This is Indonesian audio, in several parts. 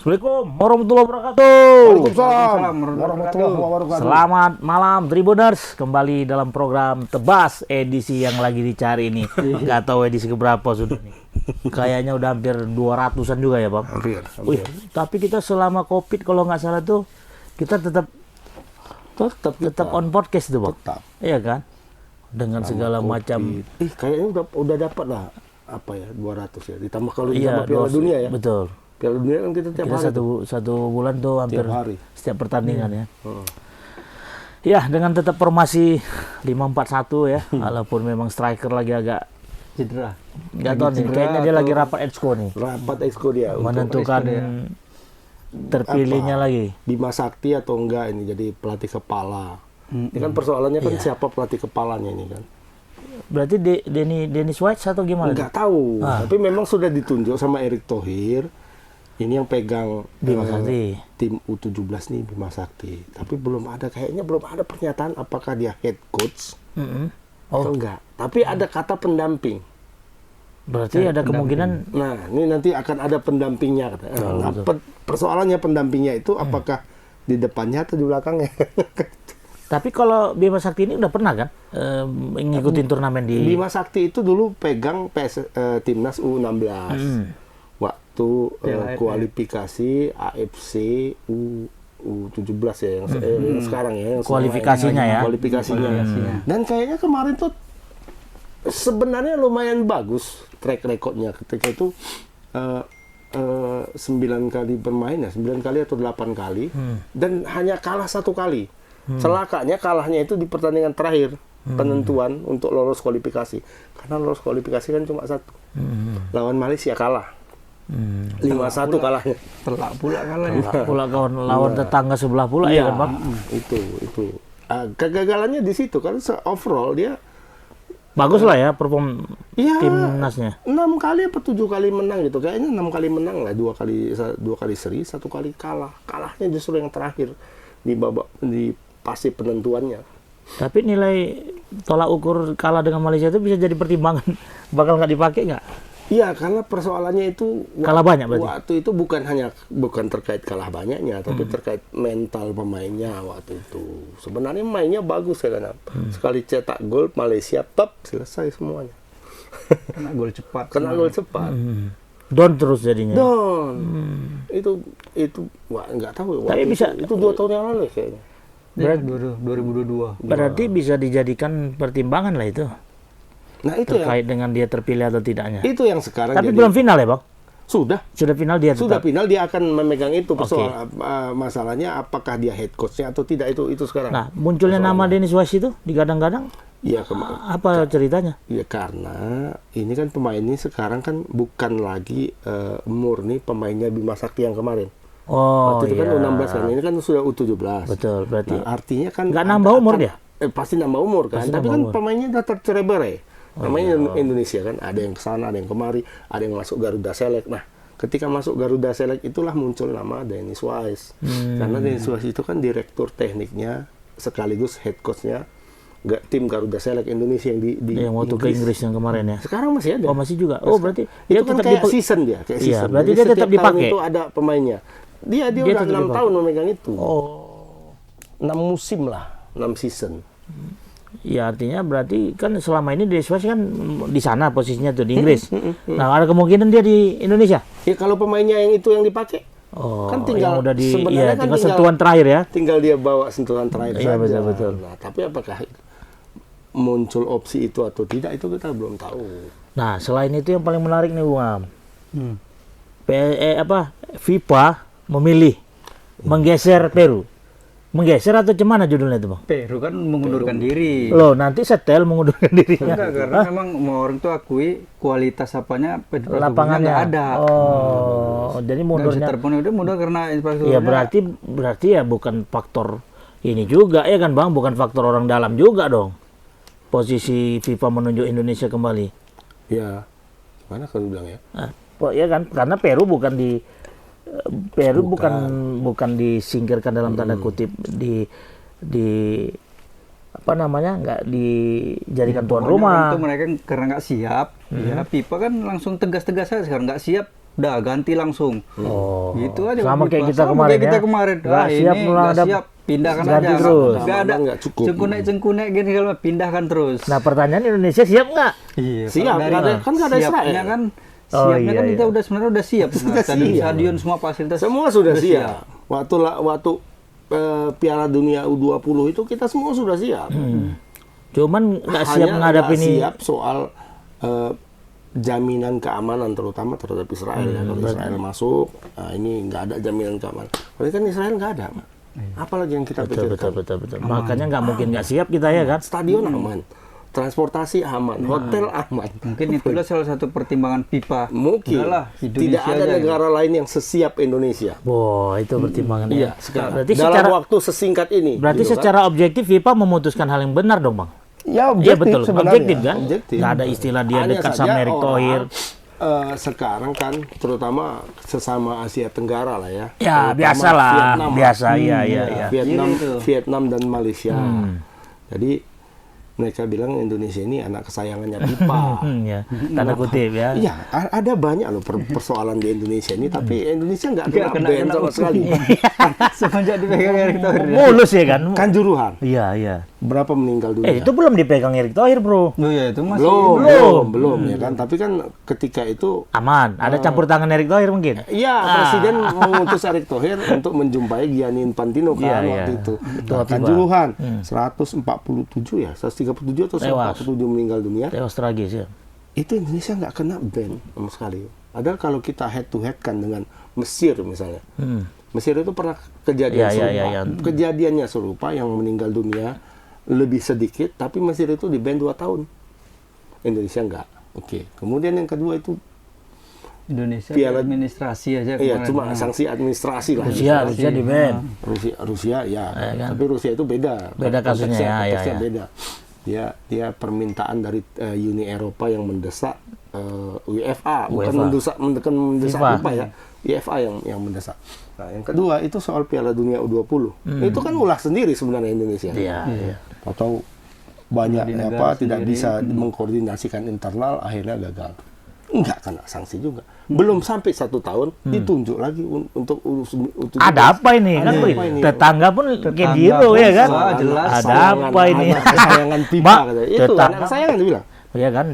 Assalamualaikum warahmatullahi wabarakatuh. Waalaikumsalam warahmatullahi wabarakatuh. Selamat malam Tribuners, kembali dalam program Tebas edisi yang lagi dicari ini. Gak tahu edisi keberapa sudah nih. Kayaknya udah hampir 200-an juga ya, Bang. Hampir. Wih, tapi kita selama Covid kalau nggak salah tuh kita tetap on podcast tuh, Bang. Tetap. Iya kan? Dengan segala macam. Kayaknya udah dapat lah apa ya 200 ya. Ditambah kalau Iya, ditambah Piala Dunia ya. Betul. Piala Dunia kan kita tiap Kita hari. satu bulan tuh hampir Tiap hari. setiap pertandingan ya. Ya, dengan tetap formasi 5-4-1 ya, walaupun memang striker lagi agak cedera. nggak tahu nih, kayaknya dia lagi rapat exco nih, Rapat exco dia untuk menentukan terpilihnya lagi. Bima Sakti atau enggak ini jadi pelatih kepala. Ini kan persoalannya kan siapa pelatih kepalanya ini kan. Berarti Dennis White atau gimana? Enggak tahu, tapi memang sudah ditunjuk sama Erick Thohir. Ini yang pegang Bima Sakti. Tim U17 nih Bima Sakti. Tapi belum ada pernyataan apakah dia head coach atau enggak. Tapi ada kata pendamping. Berarti ada kemungkinan. Nah, ini nanti akan ada pendampingnya. Nah, persoalannya pendampingnya itu apakah di depannya atau di belakangnya? Tapi kalau Bima Sakti ini udah pernah kan ngikutin turnamen di. Bima Sakti itu dulu pegang timnas U16. Waktu kualifikasi AFC U17 ya yang sekarang ya. Yang Kualifikasinya ya. Kualifikasinya. Dan kayaknya kemarin tuh sebenarnya lumayan bagus track recordnya ketika itu 9 kali bermain ya, 9 kali atau 8 kali dan hanya kalah 1 kali. Celakanya kalahnya itu di pertandingan terakhir penentuan untuk lolos kualifikasi. Karena lolos kualifikasi kan cuma 1. Lawan Malaysia kalah. 5-1 kalahnya. Telak pula kalah. Pula kawan lawan tetangga sebelah pula ya kan, Bang? Itu. Kegagalannya di situ kan overall dia Bagus lah ya perform timnasnya. 6 kali apa 7 kali menang gitu. Kayaknya 6 kali menang lah, 2 kali seri, 1 kali kalah. Kalahnya justru yang terakhir di fase penentuannya. Tapi nilai tolak ukur kalah dengan Malaysia itu bisa jadi pertimbangan bakal nggak dipakai nggak? Iya, karena persoalannya itu Kalah banyak berarti? Waktu itu bukan terkait kalah banyaknya, tapi terkait mental pemainnya waktu itu. Sebenarnya mainnya bagus ya kan. Sekali cetak gol Malaysia selesai semuanya. Kena gol cepat. Down terus jadinya. Itu nggak tahu. Tapi bisa itu 2 tahun yang lalu kayaknya. Berarti 2022. Berarti bisa dijadikan pertimbangan lah itu. Nah, itu terkait dengan dia terpilih atau tidaknya. Itu yang sekarang. Tapi belum final ya, Bang? Sudah final dia tetap. Sudah final dia akan memegang itu. Masalahnya apakah dia head coach-nya atau tidak itu sekarang. Nah, munculnya nama Dennis White itu digadang-gadang. Iya, apa ceritanya? Ya karena ini kan pemain ini sekarang kan bukan lagi murni pemainnya Bima Sakti yang kemarin. Oh, waktu itu kan U16 kan, ini kan sudah U17. Betul, berarti. Nah, artinya kan nggak nambah umur dia? Pasti nambah umur kan, tapi kan pemainnya udah tercerai-berai. Namanya Indonesia kan, ada yang kesana, ada yang kemari, ada yang masuk Garuda Select. Nah, ketika masuk Garuda Select itulah muncul nama Dennis Wise. Karena Dennis Wise itu kan direktur tekniknya sekaligus head coach-nya tim Garuda Select Indonesia yang di yang waktu ke Inggris yang kemarin ya. Sekarang masih ada. Oh, masih juga. Oh, berarti itu kan kayak season dia, kayak season. Iya, berarti jadi dia tetap dipakai. Itu ada pemainnya. Dia udah 6 tahun memegang itu. Oh. 6 musim lah, 6 season. Ya artinya berarti kan selama ini Dennis Wise kan di sana posisinya tuh di Inggris. Nah, ada kemungkinan dia di Indonesia? Ya kalau pemainnya yang itu yang dipakai. Oh, kan tinggal yang udah sebenarnya kan tinggal sentuhan terakhir ya. Tinggal dia bawa sentuhan terakhir saja. Iya, betul. Nah, tapi apakah muncul opsi itu atau tidak itu kita belum tahu. Nah, selain itu yang paling menarik nih, Bung Am. FIFA memilih menggeser Peru. Menggeser atau gimana judulnya itu, Bang? Peru kan mengundurkan diri. Loh, nanti setel mengundurkan dirinya. Enggak, karena memang mau orang tuh akui kualitas apanya lapangannya nggak ada. Oh, jadi mundurnya. Terpenuhi itu mundur karena infrastrukturnya. Ya berarti ya bukan faktor ini juga ya kan, Bang? Bukan faktor orang dalam juga dong. Posisi FIFA menunjuk Indonesia kembali. Ya, mana kalau bilang ya? Nah, ya kan, karena Peru bukan disingkirkan dalam tanda kutip di apa namanya nggak dijadikan tuan rumah. Itu mereka karena nggak siap, ya FIFA kan langsung tegas-tegas saja sekarang nggak siap udah ganti langsung. Oh. Gitu aja. Sama FIFA. kayak kita Sama kemarin kayak kita ya. kemarin. Nggak siap ini mulai nggak ada siap, pindahkan ganti aja. terus. Nggak ada Nggak cukup. cengkunek gini kalau pindahkan terus. Nah, pertanyaan Indonesia siap nggak? Iya, Siap, kalau dari nggak ada- kan nggak ada siapnya Israel. kan, Oh, siapnya iya, kan iya. kita udah sebenarnya udah siap. Sudah Stadion, siap. stadion semua fasilitas. Semua sudah siap. Waktu Piala Dunia U20 itu kita semua sudah siap. Cuman nggak siap Hanya menghadapi nggak ini. siap soal jaminan keamanan terutama terhadap Israel. Ya. Kalau Israel masuk, ini nggak ada jaminan keamanan. Kalau kan Israel nggak ada. Apalagi yang kita Betul, pikirkan. betul. Makanya nggak mungkin nggak siap kita ya kan? Stadion aman, transportasi aman, hotel aman. Mungkin itulah salah satu pertimbangan FIFA. Mungkin Udahlah, tidak Indonesia ada aja, negara lain yang sesiap Indonesia. Wah, itu pertimbangannya. Iya, sekarang. Berarti Dalam secara waktu sesingkat ini. berarti gitu kan. secara objektif FIFA memutuskan hal yang benar dong, Bang. Ya, Iya betul, sebenarnya. objektif kan? Objektif. Nggak ada istilah dia Hanya dekat saja sama Erick orang, Thohir. Sekarang kan terutama sesama Asia Tenggara lah ya. Ya, Terutama biasalah, Vietnam, biasa, iya. Vietnam, Iya, itu. Vietnam dan Malaysia. Jadi mereka bilang Indonesia ini anak kesayangannya FIFA. Ya, tanda kutip ya. Iya, ada banyak loh persoalan di Indonesia ini, tapi Indonesia nggak Nggak kena kena- ban kena sama hukum. sekali. Semenjak dipegang Erick Thohir. Mulus ya kan? Kanjuruhan, Iya. berapa meninggal dunia? Itu belum dipegang Erick Thohir, Bro. Oh ya itu masih belum ya kan. Tapi kan ketika itu Aman, ada campur tangan Erick Thohir mungkin. iya, Presiden mengutus Erick Thohir untuk menjumpai Gianni Infantino kan Iya, waktu iya. itu. Ketua Nah, FIFA. Kanjuruhan 147 ya, 137 atau Tewas. 147 meninggal dunia. Tewas tragis ya. Itu Indonesia nggak kena ban sama sekali. Padahal kalau kita head to head kan dengan Mesir misalnya. Mesir itu pernah kejadian Iya, serupa. iya, iya. Kejadiannya serupa yang meninggal dunia lebih sedikit, tapi Mesir itu di ban 2 tahun. Indonesia nggak. Oke. Kemudian yang kedua itu Indonesia Piala- administrasi aja iya kemarin. cuma sanksi administrasi lah. Rusia di ban. Rusia ya, kan? tapi Rusia itu beda. Beda kasusnya, Konteksnya- ya, konteksnya ya. beda. Dia permintaan dari Uni Eropa yang mendesak UEFA, bukan UEFA. mendesak FIFA. FIFA ya. UEFA yang mendesak. Nah, yang kedua itu soal Piala Dunia U20. Itu kan ulah sendiri sebenarnya Indonesia. Iya. Atau banyak Di negara tidak sendiri. bisa mengkoordinasikan internal, akhirnya gagal. Enggak kena sanksi juga. Belum sampai 1 tahun ditunjuk lagi untuk Ada apa ini kan? Ada Bro? apa ini? Tetangga pun kayak Tetangga Giro pun ya kan? wah, jelas. Ada apa ini? Anak kesayangan FIFA Mak, katanya. Itu tetangga. anak kesayangan dia bilang. Iya kan?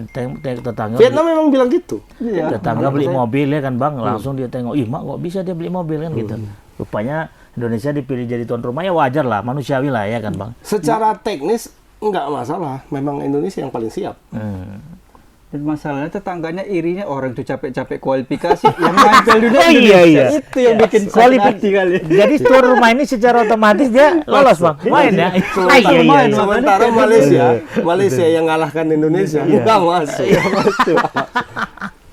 Tetangga. Vietnam memang bilang gitu. Iya. Tetangga beli mobil ya kan Bang, langsung dia tengok, ih mak kok bisa dia beli mobil kan gitu. Rupanya Indonesia dipilih jadi tuan rumah ya wajar lah, manusiawi lah ya kan Bang. Secara teknis enggak masalah. Memang Indonesia yang paling siap. Dan masalahnya tetangganya irinya orang tuh capek-capek kualifikasi yang main dunia Oh, iya, Indonesia. iya. Itu yang bikin hati kali. Jadi tuan rumah ini secara otomatis dia lolos Bang, main ya. Ah, iya, iya, iya. Sementara Malaysia yang ngalahkan Indonesia enggak masuk.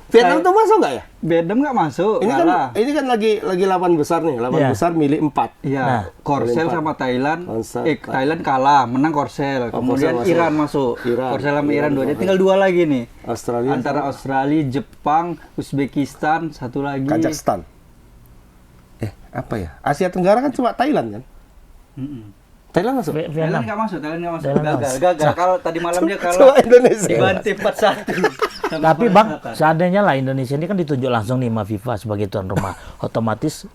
Vietnam tuh masuk nggak ya? Vietnam nggak masuk, Ini kalah. kan lagi 8 besar nih. 8 Iya. besar milik 4. Iya, Nah, Korsel Empat. sama Thailand. Korsel. Thailand kalah, menang Korsel. Kemudian Korsel masuk. Iran masuk. Iran. Korsel sama Iran Iran dua. masuk. Tinggal 2 lagi nih. Australia Antara Australia, Jepang, Uzbekistan, satu lagi. Kazakhstan. Apa ya? Asia Tenggara kan cuma Thailand kan? Thailand masuk. Thailand Vietnam. nggak masuk, Thailand nggak masuk. Thailand Gagal. Kalau tadi malam dia Cuma kalah Indonesia. dibantai 4-1. Tapi Bang, seandainya lah Indonesia ini kan ditunjuk langsung nih sama FIFA sebagai tuan rumah, otomatis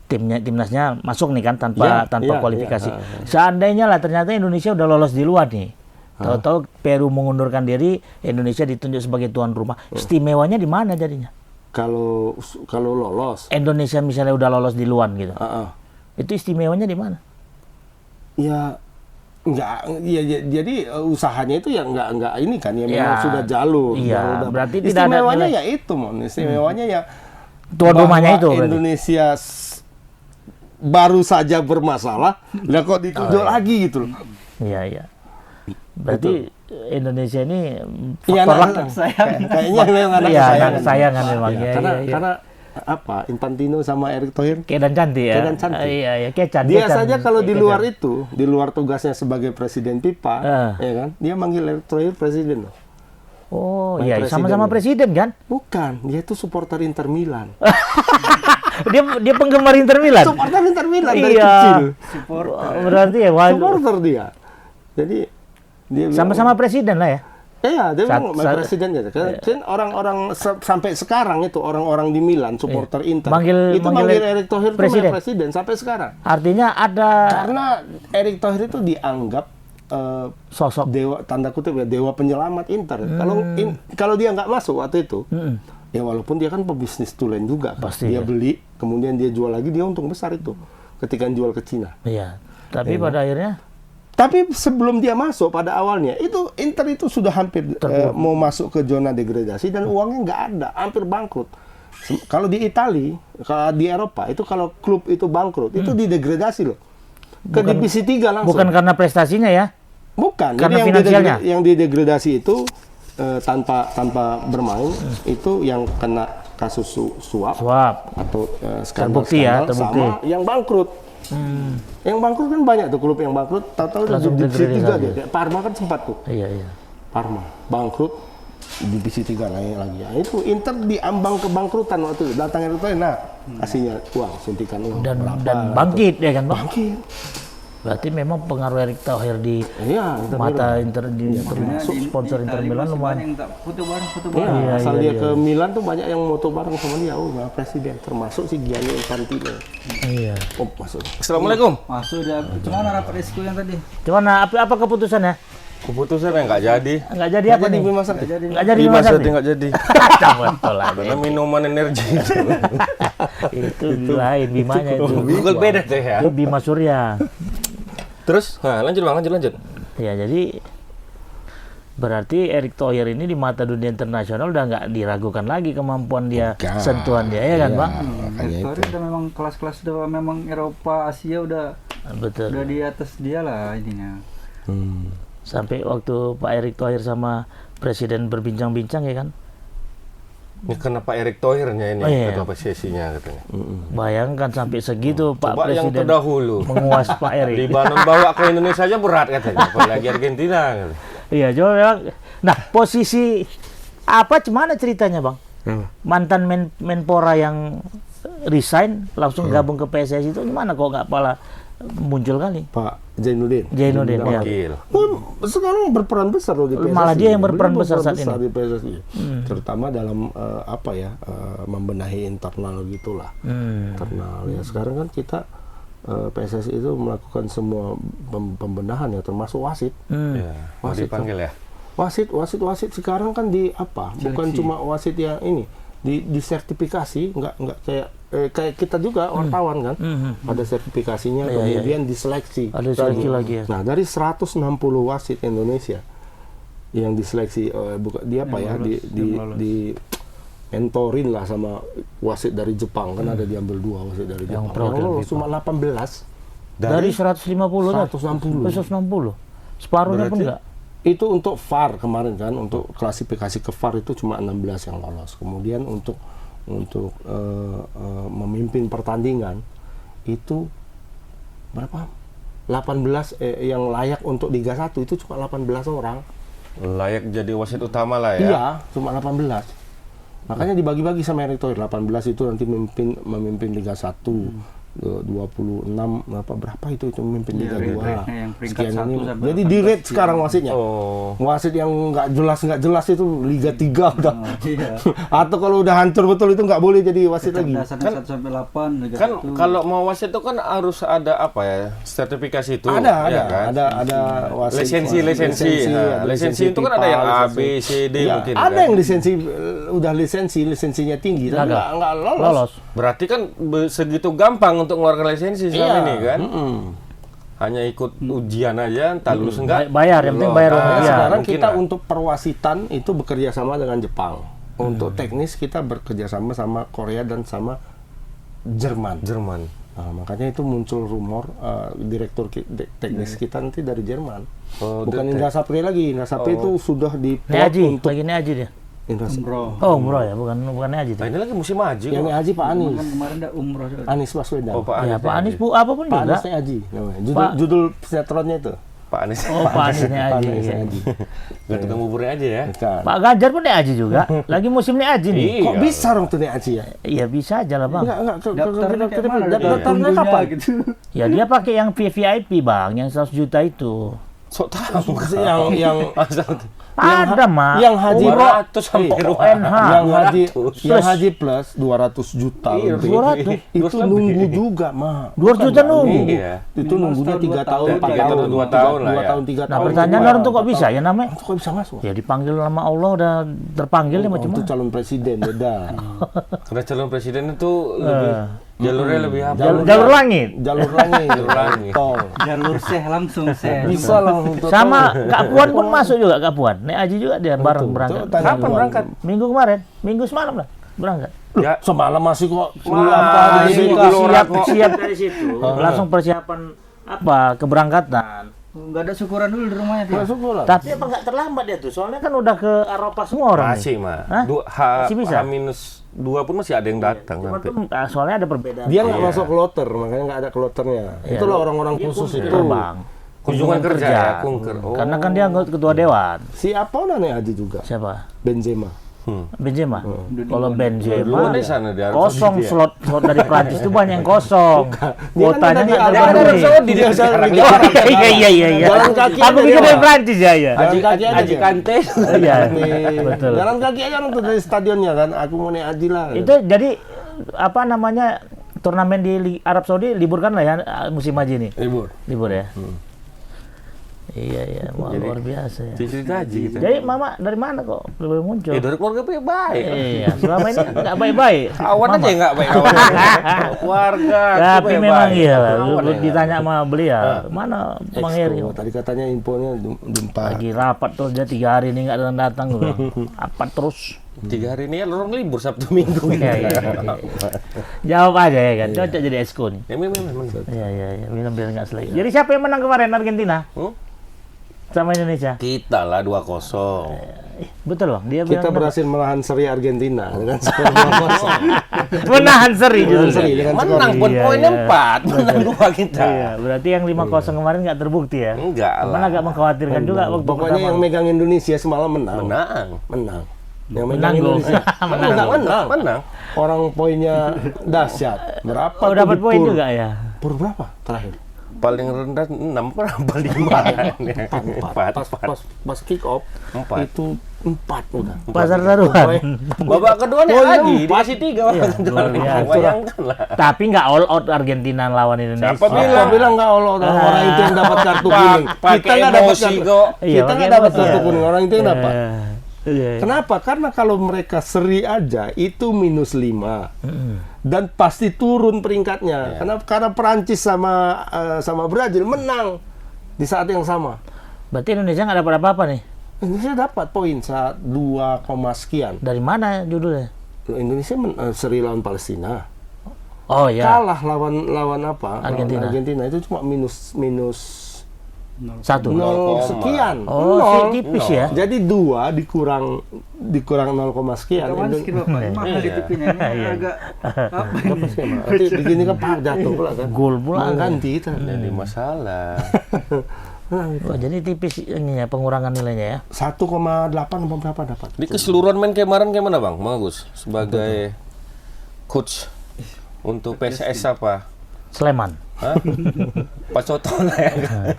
timnasnya masuk nih kan tanpa Iya, kualifikasi. iya. Seandainya lah ternyata Indonesia udah lolos di luar nih. Tahu-tahu Peru mengundurkan diri, Indonesia ditunjuk sebagai tuan rumah. Istimewanya di mana jadinya? Kalau lolos, Indonesia misalnya udah lolos di luar gitu. uh-uh. Itu istimewanya di mana? ya enggak, jadi usahanya itu ya enggak ini kan ya memang Ya, sudah jalur. iya, udah. berarti tidak ada istimewanya nilai. ya itu, Mon. Istimewanya ya Tuan rumahnya bahwa itu berarti. Indonesia baru saja bermasalah, lah kok ditunjuk lagi gitu loh. Iya. Berarti Indonesia ini Iya, faktor anak sayang. kayaknya memang anak Iya, kesayangan. anak kesayangan memang. Iya, Iya, iya. karena apa? Infantino sama Erick Thohir Kayak dan cantik ya. Kayak dan cantik. Iya, kecan. dia kecan. saja kalau di Kecan. luar itu, di luar tugasnya sebagai presiden FIFA, ya kan? Dia manggil Erick Thohir presiden loh. Oh, Main iya, presiden sama-sama ya. presiden kan? Bukan, dia itu supporter Inter Milan. dia penggemar Inter Milan. Supporter Inter Milan dari Iya. kecil. Berarti ya, wah, Supporter dia. Jadi dia bilang, sama-sama presiden lah ya. Iya, dia Saat- memang saat- presiden gitu. Kan orang-orang sampai sekarang itu orang-orang di Milan supporter Inter Manggil Erick Thohir itu presiden. presiden sampai sekarang. Artinya ada Karena Erick Thohir itu dianggap sosok. dewa, tanda kutip ya, dewa penyelamat Inter. Kalau dia nggak masuk waktu itu, ya walaupun dia kan pebisnis tulen juga, Pasti, dia ya. beli, kemudian dia jual lagi, dia untung besar itu ketika jual ke Cina. Iya. Tapi pada akhirnya Tapi sebelum dia masuk pada awalnya, itu Inter itu sudah hampir mau masuk ke zona degradasi dan uangnya nggak ada, hampir bangkrut. Kalau di Italia, kalau di Eropa, itu kalau klub itu bangkrut, itu didegradasi loh. Ke divisi 3 langsung. bukan karena prestasinya ya. Bukan. Karena Jadi finansialnya. yang didegradasi itu tanpa bermain, itu yang kena kasus suap Suap. atau Terbukti ya, skandal terbukti. sama yang bangkrut. Yang bangkrut kan banyak tuh klub yang bangkrut, tahu-tahu Langsung di divisi 3 degradasi. dia. Kayak Parma kan sempat tuh. Iya, iya. Parma bangkrut, divisi 3 naik lagi. Nah, itu Inter diambang kebangkrutan waktu itu. Datang itu, nah kasihnya uang, suntikan uang. Dan berapa, bangkit ya kan, Bang? bangkit. Berarti memang pengaruh Erick Thohir di Iya, Inter mata Milan. Inter di termasuk sponsor Inter Milan lumayan. Yang tak foto bareng. Iya, Iya, asal iya, dia iya. ke Milan tuh banyak yang moto bareng sama dia. Oh, nah, presiden termasuk si Gianni Infantino. Iya. Oh, masuk. Assalamualaikum. Masuk dia. Gimana rapat resiko yang tadi? Cuman apa keputusannya? Keputusan yang nggak jadi. Nggak jadi apa nih? Bima Sakti. Nggak jadi Bima masak Sakti nggak jadi. Betul aja. Karena minuman energi. Itu lain Bimanya itu. Google beda deh ya. Itu Bima Surya. Terus, nah lanjut bang, lanjut. Ya jadi berarti Erick Thohir ini di mata dunia internasional udah nggak diragukan lagi kemampuan dia, Bukan. sentuhan dia ya kan, Bang? Makanya itu. Victoria udah memang kelas-kelas udah memang Eropa, Asia udah Betul. di atas dia lah ininya. Sampai waktu Pak Erick Thohir sama presiden berbincang-bincang ya kan. Ini kenapa Erick Thohirnya ini Oh, iya. ketua PSSI-nya katanya. Bayangkan sampai segitu Pak Coba yang Presiden terdahulu. menguas Pak Erick. Libanon bawa ke Indonesia aja berat katanya. Apalagi Argentina. Gitu. Iya, coba memang. Nah, posisi apa gimana ceritanya, Bang? Mantan Menpora yang resign langsung gabung ke PSSI itu gimana kok nggak pala muncul kali? Pak Zainuddin. Zainuddin ya. Wakil. Sekarang berperan besar loh di PSSI. Malah dia yang berperan Beliau besar saat ini. di PSSI. Terutama dalam membenahi internal gitulah. Internal ya. Sekarang kan kita PSSI itu melakukan semua pembenahan ya, termasuk wasit. Ya, mau Wasit, dipanggil ya. Wasit sekarang kan di apa? Bukan cuma wasit yang ini, di sertifikasi, nggak kayak kita juga wartawan kan, ada sertifikasinya, Iya, kemudian diseleksi. Ada seleksi lagi ya. Nah, dari 160 wasit Indonesia yang diseleksi, bukan dia apa ya, di mentorin lah sama wasit dari Jepang, kan ada diambil 2 wasit dari Yang Jepang. pro Yang dari lolos cuma 18 Dari 150 kan? 160. 160. Separuhnya pun Berarti enggak. itu untuk VAR kemarin kan, untuk klasifikasi ke VAR itu cuma 16 yang lolos. Kemudian untuk memimpin pertandingan itu berapa? 18 yang layak untuk Liga 1 itu cuma 18 orang. Layak jadi wasit utama lah ya. Iya, cuma 18. Makanya dibagi-bagi sama Erick Thohir. 18 itu nanti memimpin Liga 1. 26 berapa itu memimpin Liga 2. Yang peringkat Sekian 1 ini. sampai Jadi 18 di rate sekarang wasitnya. Oh. Wasit yang nggak jelas itu Liga 3 udah. Iya. Atau kalau udah hancur betul itu nggak boleh jadi wasit lagi. Kecerdasan 1 sampai 8 Liga Kan 1. kalau mau wasit itu kan harus ada apa ya? Sertifikasi itu. Ada, ya kan? ada wasit. Lisensi. ada Lisensi itu kan ada yang A, B, C, D Ya, mungkin. ada kan? yang udah lisensinya tinggi, tapi nggak lolos. Lolos. Berarti kan segitu gampang untuk mengeluarkan lisensi selama ini kan? Hanya ikut ujian aja, entah lulus enggak. Bayar, yang penting bayar uang Nah, ujian. sekarang mungkin kita lah. untuk perwasitan itu bekerja sama dengan Jepang. Untuk teknis kita bekerja sama sama Korea dan sama Jerman. Nah, makanya itu muncul rumor direktur teknis kita nanti dari Jerman. Oh, Bukan Indra Sapri lagi. Indra Sapri itu sudah di Neaji, untuk lagi Neaji dia. Indra Sapri. umroh. Oh, umroh ya, bukan Neaji. Nah, ini lagi musim haji Yang kok. Haji Pak Anies. Kan kemarin ada umroh. Anies Baswedan. Oh, Pak Ya, Anies. Pak Anies Bu, apapun Pak juga. Anies Haji namanya. Pak- Judul sinetronnya itu. Pak Anies. Oh, Pak Anies Pak Neaji. Anies ya. Haji. Gak tukang buburnya aja ya. Bukan. Pak Ganjar pun Neaji juga. Lagi musim Neaji nih. Iya. Kok bisa dong tuh Haji ya? Iya bisa aja lah, Bang. Enggak. Daftarnya kayak mana? Daftarnya Tunggunya kapan? gitu. Ya dia pakai yang VIP, Bang, yang 100 juta itu. Sok tahu yang Ada, Mak. yang haji 200 sampai ONH. yang haji plus 200 juta Iya, lebih. 200. Itu nunggu juga, Mak. 200 juta nunggu. Iya. Itu nunggunya 3 tahun, 4 3 tahun, atau 2 tahun lah 2 ya. tahun, 3 Nah, tahun. pertanyaan orang tuh kok bisa ya namanya? Itu kok bisa masuk? Ya dipanggil sama Allah udah terpanggil ya macam Itu mana? calon presiden beda. Karena calon presiden itu lebih jalurnya lebih apa? Jalur langit. Jalur langit, Jalur langit. tol. Jalur seh langsung seh. Bisa langsung tol. Sama Kak Puan pun masuk juga Kak Puan. Nek Aji juga dia bareng berangkat. Tanya Kapan Puan. berangkat? Minggu kemarin, minggu semalam lah berangkat. Ya, Semalam masih kok. Masih Ini kok. Siap dari situ. Langsung persiapan apa keberangkatan. Nggak ada syukuran dulu di rumahnya dia. masuk bola. Tapi apa nggak terlambat dia tuh? Soalnya kan udah ke Eropa semua orang. nih. masih mah. Hah? Masih bisa? H-2 pun masih ada yang datang Cuman nanti. tuh, soalnya ada perbedaan. Dia nggak masuk kloter, makanya nggak ada kloternya. Itulah orang-orang khusus itu. Bang. Kunjungan kerja ya, kunker. Oh. Karena kan dia ketua dewan. Si apa namanya Haji juga? Siapa? Benzema. Benzema. Kalau Dulu Benzema di sana di Arab kosong Saudi ya. slot dari Prancis itu banyak yang kosong. Kuotanya di nggak Arab ada Arab nih. Saudi dia sekarang. Di Arab sekarang. Iya. Jalan kaki Aku aja pikir dia, dari Pak. Prancis ya. Jalan kaki aja Haji dia. Kante. Iya. Betul. Jalan kaki aja orang tuh dari stadionnya kan. Aku mau naik Haji lah. Itu jadi apa namanya turnamen di Arab Saudi liburkan lah ya musim haji ini. Libur ya. Iya, wah, luar biasa ya. Cerita Haji gitu. Jadi Mama dari mana kok belum muncul? Ya dari keluarga baik. Iya, selama ini nggak baik-baik. Kawan aja nggak baik kawan. Keluarga. Tapi memang baik. iya lah. Kawan Lu ya nggak? ditanya sama beliau, mana Bang Heri? Expo. Tadi katanya infonya jumpa. Lagi rapat terus dia 3 hari ini nggak datang gue bilang. Rapat terus. 3 hari ini ya orang libur Sabtu Minggu. Iya. Jawab aja ya kan. Cocok jadi esko nih. Ya memang. Iya. Bilang biar nggak selai. Jadi siapa yang menang kemarin Argentina? Sama Indonesia? Kita lah 2-0. Betul Bang. Dia Kita bilang berhasil menahan seri Argentina dengan skor 2-0. menahan seri Menahan juga. seri dengan skor. Menang pun Iya, poinnya iya. 4, menang 2 kita. Iya, berarti yang 5-0 kemarin nggak terbukti ya? Enggak Cuman lah. agak mengkhawatirkan juga waktu Pokoknya pertama. yang megang Indonesia semalam menang. Menang. Yang megang Menang, gol. Indonesia. Menang. Menang. Orang poinnya dahsyat. Berapa? Oh, tuh dapat di poin Pur? juga ya? Pur berapa terakhir? Paling rendah 6 berapa 5. Pas kick off 4. itu 4 udah. Pasar taruhan. Babak kedua nih Poin lagi, 4. dikasih 3 babak kedua. luar biasa. Bayangkan lah. Tapi nggak all out Argentina lawan Indonesia. Siapa Kita bilang nggak orang itu yang dapat kartu kuning. Pakai Kita nggak dapat emosi kartu. kok. Iya, Kita pakai nggak dapat emosi, kartu ya. kuning. Orang itu yang dapat. Iya. Kenapa? Karena kalau mereka seri aja itu -5 dan pasti turun peringkatnya. Karena Perancis sama Brazil menang di saat yang sama. Berarti Indonesia nggak dapat apa-apa nih. Indonesia dapat poin saat 2, sekian. Dari mana judulnya? Indonesia seri lawan Palestina. Oh ya, Kalah lawan apa? Argentina. Lawan Argentina itu cuma minus 1. 0 sekian. Oh, Nol. tipis ya. Jadi 2 dikurang 0, sekian. Kawan sedikit Bapak, mahal di TV-nya ini agak apa ini? Nanti begini kan Pak jatuh pula kan. Gol pula. Ganti kita. Jadi masalah. Oh, jadi tipis ini ya pengurangan nilainya ya. 1,8 apa berapa dapat? Di keseluruhan main kemarin gimana Bang? Bagus sebagai coach untuk PSS apa? Sleman. Hah? Pak Coto lah ya.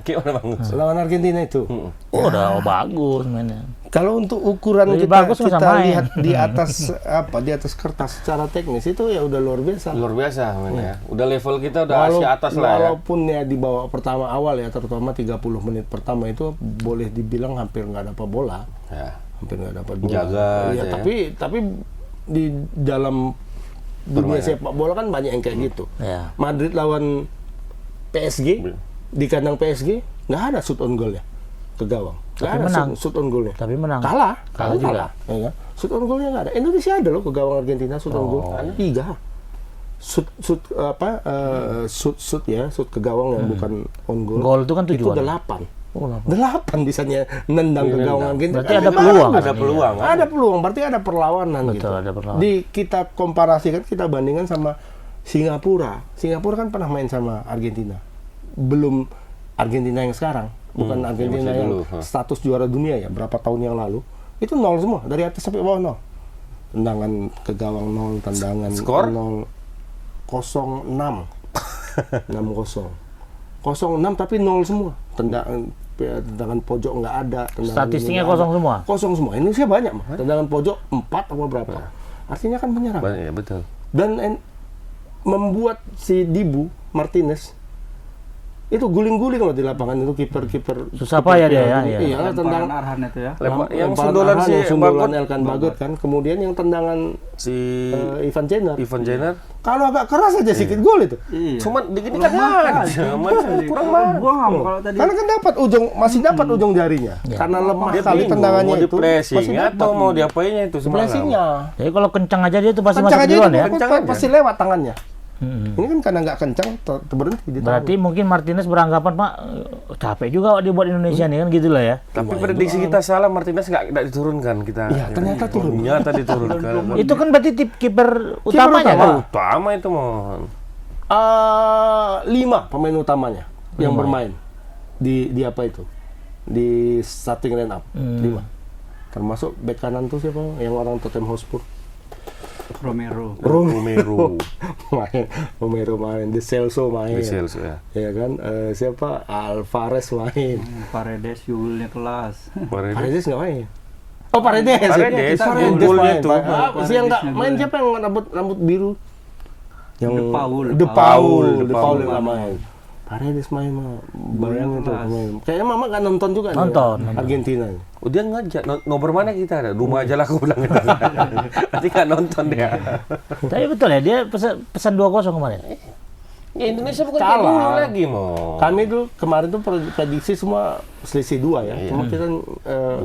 Gimana Bang? Lawan Argentina itu. Oh, udah bagus mainnya. Kalau untuk ukuran Lebih kita, bagus nggak usah kita main. lihat di atas di atas kertas secara teknis itu ya udah luar biasa. Luar biasa mainnya. Udah level kita udah Asia atas lah ya. Walaupun ya di bawah pertama awal ya, terutama 30 menit pertama itu boleh dibilang hampir nggak dapat bola. Ya. Hampir nggak dapat bola. Jaga Iya, aja ya. tapi di dalam dunia sepak bola kan banyak yang kayak gitu. Ya. Madrid lawan PSG di kandang PSG nggak ada shoot on goal ya ke gawang. Nggak Tapi ada menang. shoot on goalnya. Tapi menang. Kalah juga. Ya kan? Shoot on goalnya nggak ada. Indonesia ada loh ke gawang Argentina shoot on goal. 3. Shoot ke gawang yang bukan on goal. Gol itu kan Itu tujuan. 8. Oh, 8 bisanya nendang ke gawang Argentina. Berarti ada Memang peluang. Ada peluang kan? Ada peluang, berarti ada perlawanan Betul, gitu. ada perlawanan. Kita komparasikan, kita bandingkan sama Singapura. Singapura kan pernah main sama Argentina. Belum Argentina yang sekarang, bukan Argentina masih yang dulu, status juara dunia ya, berapa tahun yang lalu. Itu 0 semua, dari atas sampai bawah 0. Tendangan ke gawang 0, tendangan Skor? 0. 0-6. 6-0. 0-6 tapi 0 semua. tendangan pojok nggak ada. Statistiknya kosong semua. Kosong semua. Indonesia banyak mah. Tendangan pojok 4 apa berapa. Artinya kan menyerang. Ya, betul. Dan membuat si Dibu Martinez itu guling-guling loh di lapangan itu kiper-kiper. Susah payah dia ya. Iya, tendangan Arhan itu ya. Yang lemparan sundulan Arhan, si yang sundulan Bagot, Elkan Bagot kan. Kemudian yang tendangan si Ivan Jenner. Kalau agak keras aja sedikit gol itu. Iya. Cuman dikit kan aja, kurang banget. Buang kalau tadi. Karena kan masih dapat ujung jarinya. Karena lemah sekali tendangannya mau di itu. pressing atau mau diapainnya itu semalam. Pressingnya. Jadi kalau kencang aja dia tuh pasti Kencang masuk aja duluan itu ya. Kencang aja. pasti lewat tangannya. Hmm. Ini kan karena nggak kencang berhenti di tangan. Berarti mungkin Martinez beranggapan Pak capek juga dia buat Indonesia nih kan gitulah ya. Tapi prediksi kita salah, Martinez nggak diturunkan kita. Iya, ternyata turun. Ternyata diturunkan. Itu kan berarti kiper utamanya kan. Utama itu mohon. 5 pemain utamanya yang bermain di apa itu? Di starting line up. 5. Termasuk bek kanan tuh siapa? Yang orang Tottenham Hotspur. Romero. Romero main, De Celso main. Di sales ya. Ya kan? Siapa? Alvarez main. Paredes judulnya kelas. Paredes nggak main. Oh, Paredes. Paredes, Paredes golnya main. tuh. Yang nggak main siapa yang rambut biru? Yang De Paul yang nggak main. Paredes main mah. Bayangin tuh main. Kayaknya Mama nggak nonton juga nih. Nonton. Argentina. Oh, dia ngajak, nomor mana kita ada? Rumah aja lah aku bilang gitu. Nanti nggak nonton dia. Tapi betul ya dia pesan 2-0 kemarin. Ya Indonesia bukan kayak dulu lagi mau. Kami tuh kemarin tuh prediksi semua selisih 2 ya. Cuma kita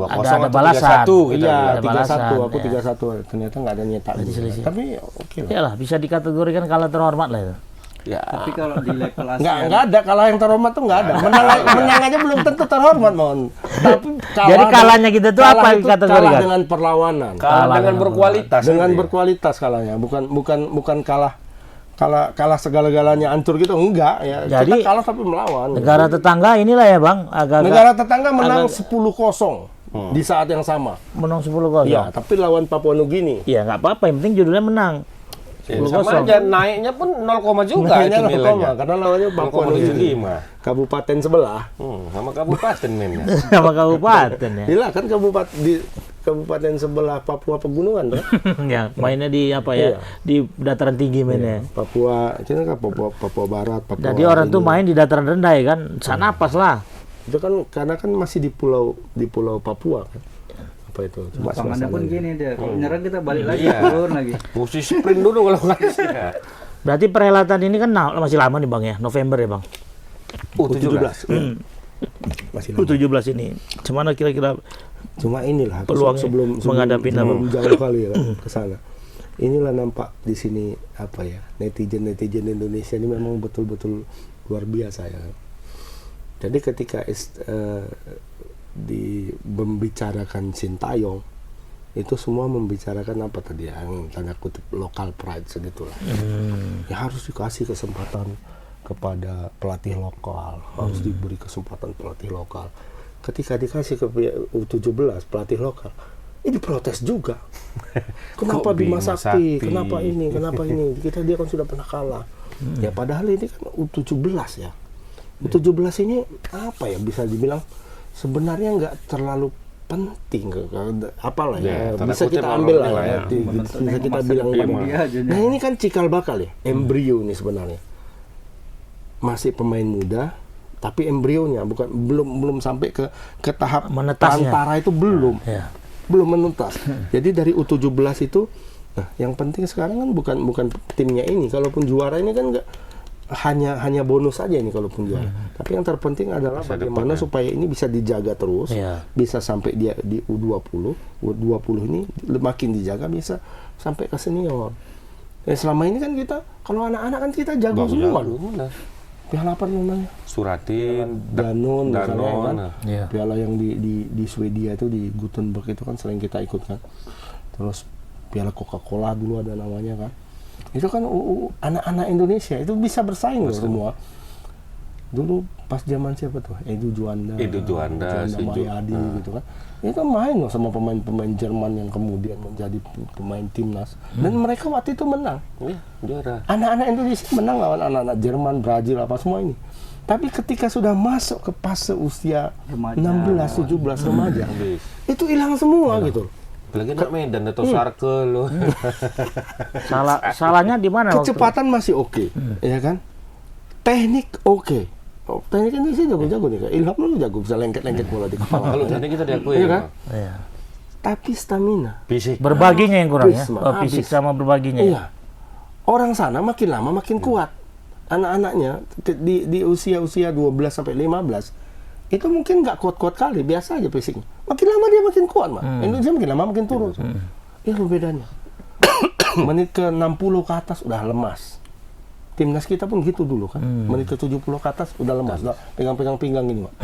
Ada balasan. iya, Ada balasan, 3-1, aku ya. 3-1. Ternyata nggak ada nyetak. selisih. Tapi oke lah. Iyalah bisa dikategorikan kalah terhormat lah itu. Ya. Tapi kalau di level Asia. Nggak ada kalah yang terhormat tuh nggak ada. Menang aja belum tentu terhormat, Mon. Tapi Jadi kalahnya kita tuh apa itu dikategorikan? kalah dengan perlawanan. Kalah dengan berkualitas. Dengan gitu ya. berkualitas kalahnya, bukan kalah segala-galanya hancur gitu, enggak ya. Jadi, kita kalah tapi melawan. Negara tetangga inilah ya Bang, agak Negara tetangga menang 10-0 di saat yang sama. menang 10-0. Iya, tapi lawan Papua Nugini. Iya nggak apa-apa, yang penting judulnya menang. Ya, sama aja naiknya pun 0, juga Naiknya itu 0, nilainya. karena lawannya Papua Nugini. 0,75. Kabupaten sebelah. Sama kabupaten mainnya. Sama kabupaten ya. Gila kan kabupaten sebelah Papua Pegunungan tuh. Ya, mainnya di apa ya? Iya. Di dataran tinggi mainnya. Papua, itu kan Papua Barat, Papua. Jadi orang tuh ini. main di dataran rendah ya kan, sana napas lah. Itu kan karena kan masih di pulau Papua kan. Apa itu? Lapangannya pun gini dia. Kalau nyerang kita balik lagi Iya. turun lagi. Mesti sprint dulu kalau nggak sih. Berarti perhelatan ini kan masih lama nih Bang ya, November ya Bang. 17. Masih lama. U17 ini. Gimana kira-kira Cuma inilah peluangnya sebelum menghadapi sebelum jauh kali ya ke sana. Inilah nampak di sini apa ya, netizen Indonesia ini memang betul-betul luar biasa ya. Jadi ketika membicarakan Sintayong itu semua membicarakan apa tadi yang tanda kutip lokal pride segitulah. Ya harus dikasih kesempatan kepada pelatih lokal, harus diberi kesempatan pelatih lokal. Ketika dikasih ke U17 pelatih lokal, ini protes juga. Kenapa Bima Sakti? Kenapa ini? Dia kan sudah pernah kalah. Ya padahal ini kan U17 ya. U17 ini apa ya, bisa dibilang sebenarnya nggak terlalu penting, apalah ya, bisa kita ambil lah ya, bisa kita bilang. Nah ini kan cikal bakal ya, embrio ini sebenarnya masih pemain muda, tapi embrionya belum sampai ke tahap Menetasnya. antara itu belum menetas. Jadi dari U17 itu, nah yang penting sekarang kan bukan timnya ini, kalaupun juara ini kan nggak hanya bonus saja ini kalaupun juara. Tapi yang terpenting adalah bagaimana supaya ini bisa dijaga terus, bisa sampai dia di U20 ini makin dijaga, bisa sampai ke senior. Selama ini kan kita, kalau anak-anak kan kita jago semua. Piala apa namanya? Suratin, Danon, kan? Piala yang di Swedia itu, di Gothenburg itu kan sering kita ikutkan. Terus Piala Coca-Cola dulu ada namanya kan. Itu kan anak-anak Indonesia itu bisa bersaing loh semua. Dulu pas zaman siapa tuh? Edu Juanda setuju. Mayadi gitu kan. Itu main loh sama pemain-pemain Jerman yang kemudian menjadi pemain timnas. Dan mereka waktu itu menang. Iya, juara. Anak-anak Indonesia menang lawan anak-anak Jerman, Brazil apa semua ini. Tapi ketika sudah masuk ke fase usia Remaja. 16, 17 remaja, itu hilang semua gitu. Apalagi anak Medan atau Sarkel loh. Salahnya di mana? Kecepatan masih oke, ya kan? Teknik oke. Oh, teknik ini sih jago-jago nih, Kak. Ilham lu jago bisa lengket-lengket bola di kepala. Kalau teknik kita diakui Iya ya. kan? Iya. Tapi stamina. Fisik. Berbaginya yang kurang ya. Habis, Oh, fisik habis. sama berbaginya. Iya. Orang sana makin lama makin kuat. Anak-anaknya di usia 12 sampai 15 itu mungkin nggak kuat-kuat kali, biasa aja fisiknya. Makin lama dia makin kuat, Mak. Indonesia makin lama makin turun. Itu bedanya. Menit ke 60 ke atas udah lemas. Timnas kita pun gitu dulu kan. Menit ke 70 ke atas udah lemas. Udah pegang-pegang pinggang ini, Mak.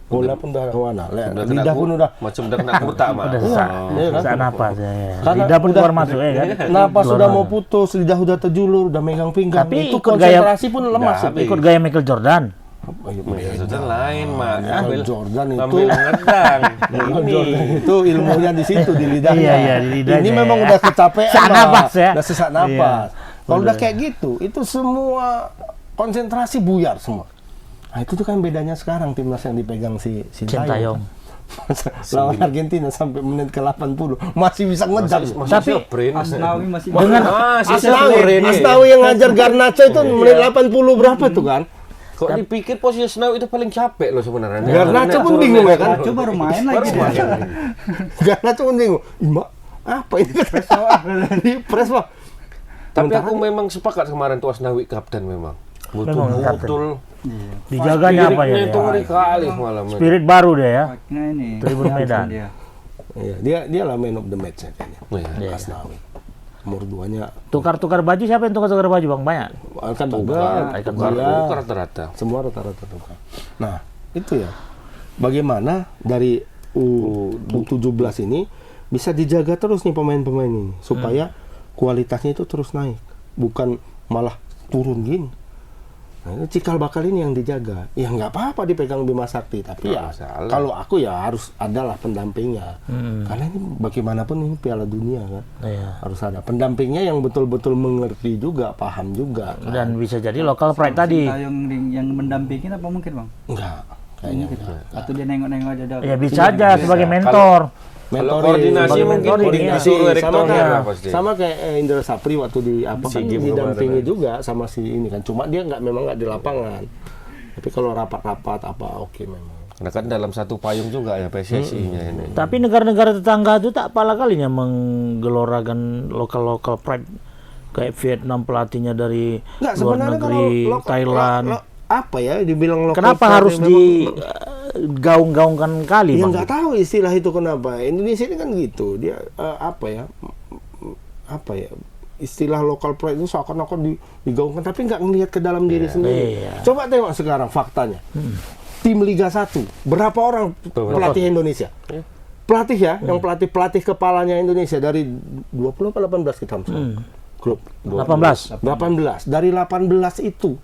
Bola pun udah ke mana? Lidah pun udah macam udah kena kuta mah. Udah sesak. Iya kan? Sesak napas ya. Karena Lidah pun udah- keluar masuk ya kan. napas Keluar sudah masuk. mau putus, lidah udah terjulur, udah megang pinggang. Tapi Itu ikut gaya- konsentrasi pun lemas. Nah, Ikut gaya Michael Jordan. Itu lain mah. Michael Jordan itu- Ambil ngedang. Michael Jordan itu ilmunya di situ di lidahnya. Iya, iya, di lidahnya, Ini memang ya. udah kecapean. Sesak Mak. napas ya. Udah sesak Iya. napas. Kalau udah Udah. kayak gitu, itu semua konsentrasi buyar semua. Nah, itu tuh kan bedanya sekarang timnas yang dipegang si Sintayong. Lawan Argentina sampai menit ke 80 masih bisa ngedang. Tapi- Asnawi masih Asnawi yang ngajar Garnacho itu menit 80 berapa tuh kan? Kok dipikir posisi Asnawi itu paling capek loh sebenarnya. Garnacho pun bingung ya kan? Garnacho baru main lagi dia. Garnacho pun bingung. Ih, Mak, apa ini? Di press Pak. Tapi aku memang sepakat kemarin tuh Asnawi kapten memang. Memang kapten. Betul. Dijaganya apa ya? Itu ngeri kali malam. Spirit baru dia ya. Nah ini. Tribun Medan. Dia. Iya, dia lah man of the match kayaknya. Iya. Asnawi. Nomor 2-nya Tukar-tukar baju siapa yang tukar-tukar baju Bang? Banyak. kan tukar Rata-rata. semua rata-rata tukar. Nah, itu ya. Bagaimana dari U17 ini bisa dijaga terus nih pemain-pemain ini supaya kualitasnya itu terus naik, bukan malah turun gini. Nah, ini cikal bakal ini yang dijaga. Ya nggak apa-apa dipegang Bima Sakti, tapi ya masalah. kalau aku ya harus adalah pendampingnya. Karena ini bagaimanapun ini Piala Dunia kan. Iya. Harus ada pendampingnya yang betul-betul mengerti juga, paham juga. Kan? Dan bisa jadi local pride tadi. Sintayong yang mendampingin apa mungkin bang? Enggak, kayaknya enggak. Atau dia nengok-nengok aja dah. Ya bisa aja sebagai mentor. Kalau koordinasi mungkin koordinasi suruh Erick sama Thohir lah kayak pasti. sama kayak Indra Sapri waktu di apa kan SEA Games didampingi kemarin. juga sama si ini kan, cuma dia memang nggak di lapangan, tapi kalau rapat-rapat apa oke memang. Karena kan dalam satu payung juga ya PSSI-nya ini. Tapi negara-negara tetangga itu tak pala kalinya menggelorakan lokal pride. Kayak Vietnam pelatihnya dari Nggak, luar sebenarnya negeri, Thailand. Apa ya dibilang lokal Kenapa pride harus memang digaung-gaungkan kali ya Bang? nggak tahu istilah itu kenapa. Indonesia ini kan gitu, dia apa ya istilah lokal pride itu seakan-akan digaungkan tapi nggak ngelihat ke dalam diri sendiri. Iya. Coba tengok sekarang faktanya. Tim Liga 1, berapa orang pelatih Indonesia? Pelatih ya, yang pelatih kepalanya Indonesia dari 20 atau 18 kita masuk. Klub 18. 18. Dari 18 itu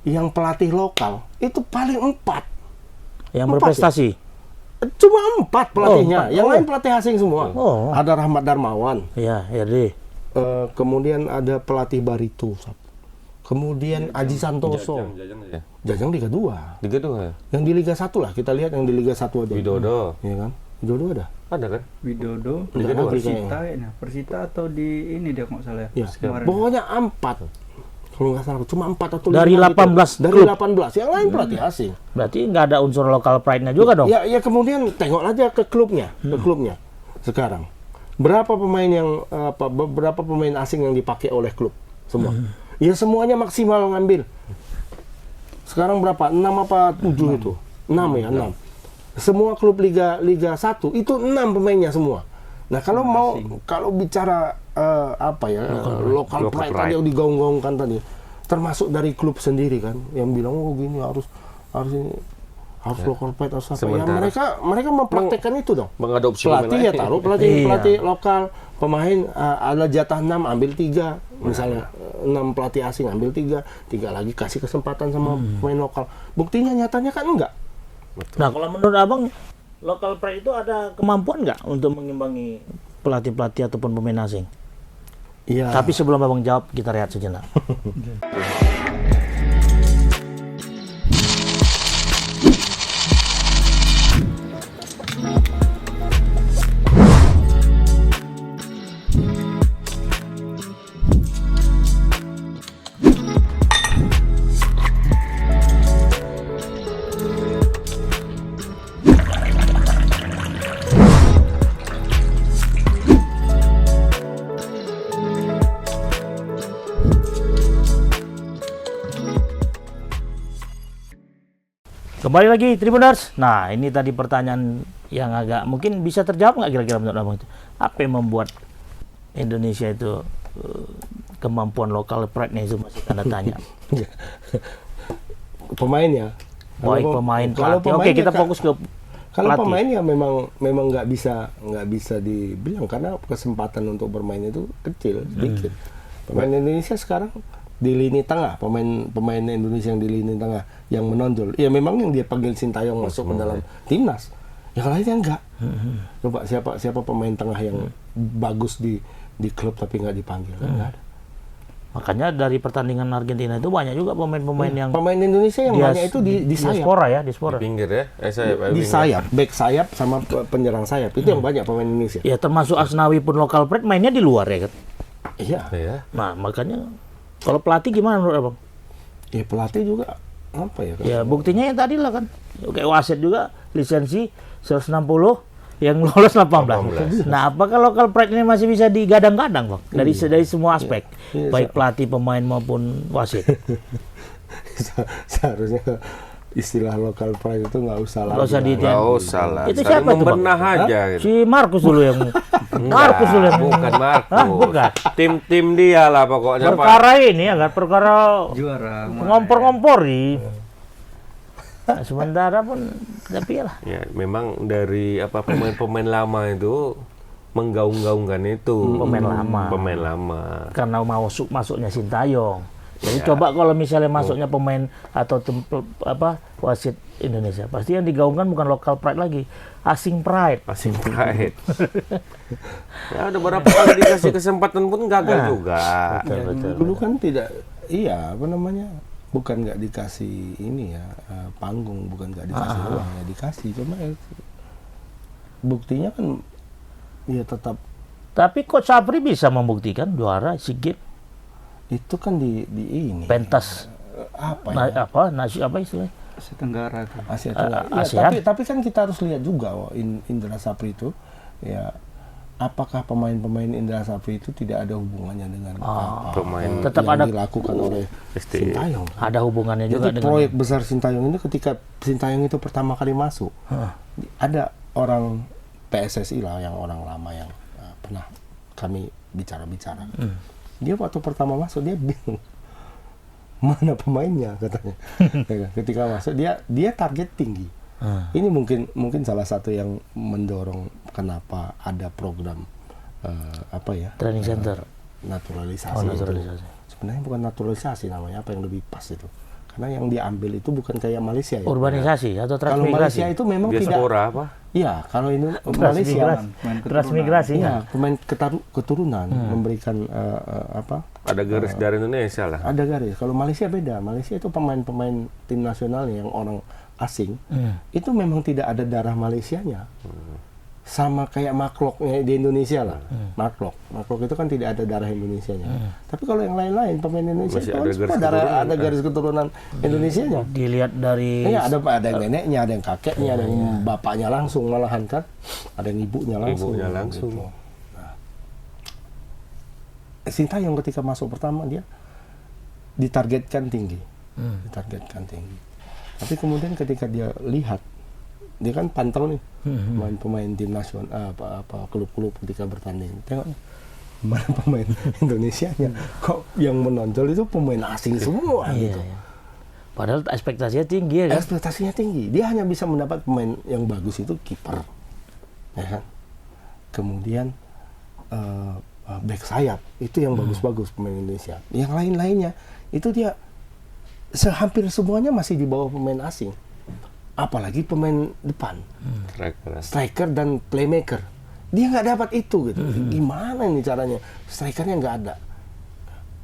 yang pelatih lokal itu paling 4. Yang 4 berprestasi. Cuma 4 pelatihnya, 4. yang lain pelatih asing semua. Oh. Ada Rahmat Darmawan, Iya, RD. kemudian ada pelatih Barito, kemudian Aji Santoso, Jajang Liga 2. Liga 2 ya? Yang di Liga 1 lah, kita lihat yang di Liga 1 aja. Widodo. Iya kan? Widodo ada. Ada kan? Widodo, Liga dua, Persita kayaknya. Persita atau di ini dia nggak salah Ya. Kemarin. Pokoknya 4. Kalau nggak salah, cuma 4 atau 5 Dari gitu. 18 Dari klub. 18. Yang lain pelatih asing. Berarti nggak ada unsur lokal pride-nya juga dong? Ya kemudian tengok aja ke klubnya, sekarang. Berapa pemain yang berapa pemain asing yang dipakai oleh klub semua? Ya semuanya maksimal ngambil. Sekarang berapa? 6 apa 7 itu? 6 ya, 6. Semua klub Liga 1 itu 6 pemainnya semua. Nah, kalau bicara lokal pride tadi yang digaung-gaungkan tadi, termasuk dari klub sendiri kan yang bilang gini harus local pride harus apa ya, mereka mempraktekkan itu dong. Mengadopsi Pelatih ya pemain taruh lain. pelatih lokal, pemain ada jatah 6 ambil 3 Misalnya 6 pelatih asing ambil 3 lagi kasih kesempatan sama pemain lokal. Buktinya nyatanya kan enggak. Nah, kalau menurut Abang, local pride itu ada kemampuan nggak untuk mengimbangi pelatih-pelatih ataupun pemain asing? Iya. Tapi sebelum Abang jawab, kita rehat sejenak. Kembali lagi Tribuners. Nah, ini tadi pertanyaan yang agak mungkin bisa terjawab nggak kira-kira menurut Abang itu? Apa yang membuat Indonesia itu kemampuan lokal pride-nya itu masih tanda tanya? Pemainnya. Baik pemain, kalau pelatih. Oke, pemainnya, kita fokus ke kalau pelatih. pemainnya memang nggak bisa dibilang karena kesempatan untuk bermain itu kecil sedikit. Pemain Indonesia sekarang di lini tengah, pemain Indonesia yang di lini tengah yang menonjol. Ya memang yang dia panggil Sintayong masuk ke dalam timnas. Yang lainnya enggak. Coba siapa pemain tengah yang bagus di klub tapi nggak dipanggil? Enggak ada. Makanya dari pertandingan Argentina itu banyak juga pemain-pemain yang Pemain Indonesia yang banyak itu di sayap. diaspora ya, diaspora. Di pinggir ya? Sayap, Di pinggir. sayap, back sayap sama penyerang sayap. Itu yang banyak pemain Indonesia. Ya termasuk Asnawi pun lokal pride mainnya di luar ya kan. Iya. Iya. Nah, makanya kalau pelatih gimana menurut Abang? Ya pelatih juga apa ya? Ya buktinya yang tadi lah kan. Kayak wasit juga lisensi 160 yang lolos 18. Nah, apakah local pride ini masih bisa digadang-gadang, Bang? Dari semua aspek, Iya, baik pelatih, pemain maupun wasit. Seharusnya istilah local pride itu nggak usah Nggak usah lagi. Nggak usah lah. Itu Saling siapa tuh, Bang? membenah aja gitu. Si Markus dulu yang Markus dulu yang Bukan Markus. Hah, bukan. Tim dia lah pokoknya Pak. Perkara ini agar perkara Juara. ngompor-ngompori. Nah, sementara pun tapi ya lah. Ya, memang dari pemain-pemain lama itu menggaung-gaungkan itu. Pemain lama. Pemain lama. Karena masuknya Sintayong. Jadi coba kalau misalnya masuknya pemain atau wasit Indonesia, pasti yang digaungkan bukan local pride lagi, asing pride. Asing pride. Ya udah berapa kali dikasih kesempatan pun gagal juga. Betul. Dulu kan tidak, bukan nggak dikasih ini ya panggung, bukan nggak dikasih uang ya dikasih, cuma buktinya kan ya tetap Tapi Coach Sapri bisa membuktikan juara SEA Games, itu kan di ini pentas apa istilahnya? Asia Tenggara tuh. Asia Tenggara. Ya, ASEAN. tapi kan kita harus lihat juga Indra Sapri itu ya apakah pemain-pemain Indra Sapri itu tidak ada hubungannya dengan pemain Tetap yang ada dilakukan oleh Sintayong. ada hubungannya juga Jadi dengan proyek besar Sintayong ini ketika Sintayong itu pertama kali masuk, ada orang PSSI lah yang orang lama yang pernah kami bicara-bicara. Dia waktu pertama masuk dia bingung mana pemainnya katanya. Ya kan? Ketika masuk dia target tinggi. Ini mungkin salah satu yang mendorong kenapa ada program training center. Naturalisasi. Naturalisasi. Itu. Sebenarnya bukan naturalisasi namanya, apa yang lebih pas itu. Karena yang diambil itu bukan kayak Malaysia ya. Urbanisasi atau Kalau Malaysia transmigrasi. itu memang tidak. diaspora apa? Iya, kalau ini Malaysia Transmigrasi. ya pemain keturunan memberikan Ada garis dari Indonesia lah. ada garis. Kalau Malaysia beda. Malaysia itu pemain-pemain tim nasional yang orang asing itu memang tidak ada darah Malaysianya. Sama kayak makloknya di Indonesia lah. Maklok itu kan tidak ada darah Indonesianya. Tapi kalau yang lain-lain pemain Indonesia Masih itu ada kan garis semua darah keturunan. ada garis keturunan Indonesianya. Dilihat dari Iya, ada yang neneknya, ada yang kakeknya, ada yang bapaknya langsung malahan kan. Ada yang ibunya langsung. Ibunya langsung. Gitu. Nah, Sintayong ketika masuk pertama dia ditargetkan tinggi. Ditargetkan tinggi. Tapi kemudian ketika dia lihat, dia kan pantau nih pemain tim nasional klub-klub ketika bertanding. Tengok mana pemain Indonesianya. Kok yang menonjol itu pemain asing semua gitu. Iya. Padahal ekspektasinya tinggi ya kan? Ekspektasinya tinggi. Dia hanya bisa mendapat pemain yang bagus itu kiper. Ya kan? Kemudian back sayap. Itu yang bagus-bagus pemain Indonesia. Yang lain-lainnya itu dia hampir semuanya masih di bawah pemain asing. Apalagi pemain depan, striker dan playmaker. Dia nggak dapat itu gitu. Gimana ini caranya? Strikernya nggak ada.